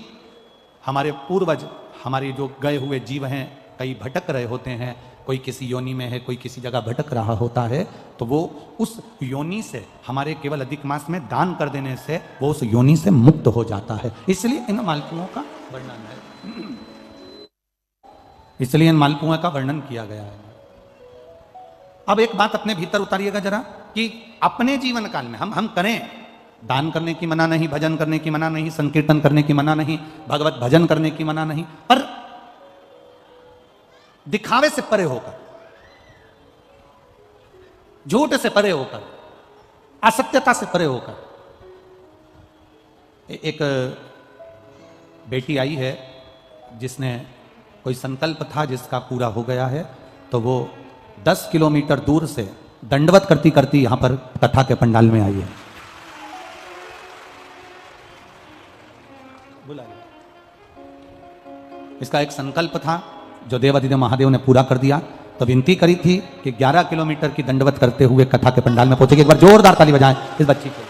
हमारे पूर्वज, हमारे जो गए हुए जीव हैं, कई भटक रहे होते हैं, कोई किसी योनि में है, कोई किसी जगह भटक रहा होता है, तो वो उस योनि से हमारे केवल अधिक मास में दान कर देने से वो उस योनि से मुक्त हो जाता है। इसलिए इन मालपुओं का वर्णन है, इसलिए इन मालपुओं का वर्णन किया गया है। अब एक बात अपने भीतर उतारिएगा जरा, कि अपने जीवन काल में हम करें, दान करने की मना नहीं, भजन करने की मना नहीं, संकीर्तन करने की मना नहीं, भगवत भजन करने की मना नहीं, पर दिखावे से परे होकर, झूठ से परे होकर, असत्यता से परे होकर। एक बेटी आई है जिसने कोई संकल्प था जिसका पूरा हो गया है, तो वो 10 किलोमीटर दूर से दंडवत करती करती यहां पर कथा के पंडाल में आई है। इसका एक संकल्प था जो देवाधिदेव महादेव ने पूरा कर दिया, तो विनती करी थी कि 11 किलोमीटर की दंडवत करते हुए कथा के पंडाल में पहुंचेगी। एक बार जोरदार ताली बजाएं इस बच्ची को।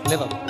ले बाबू।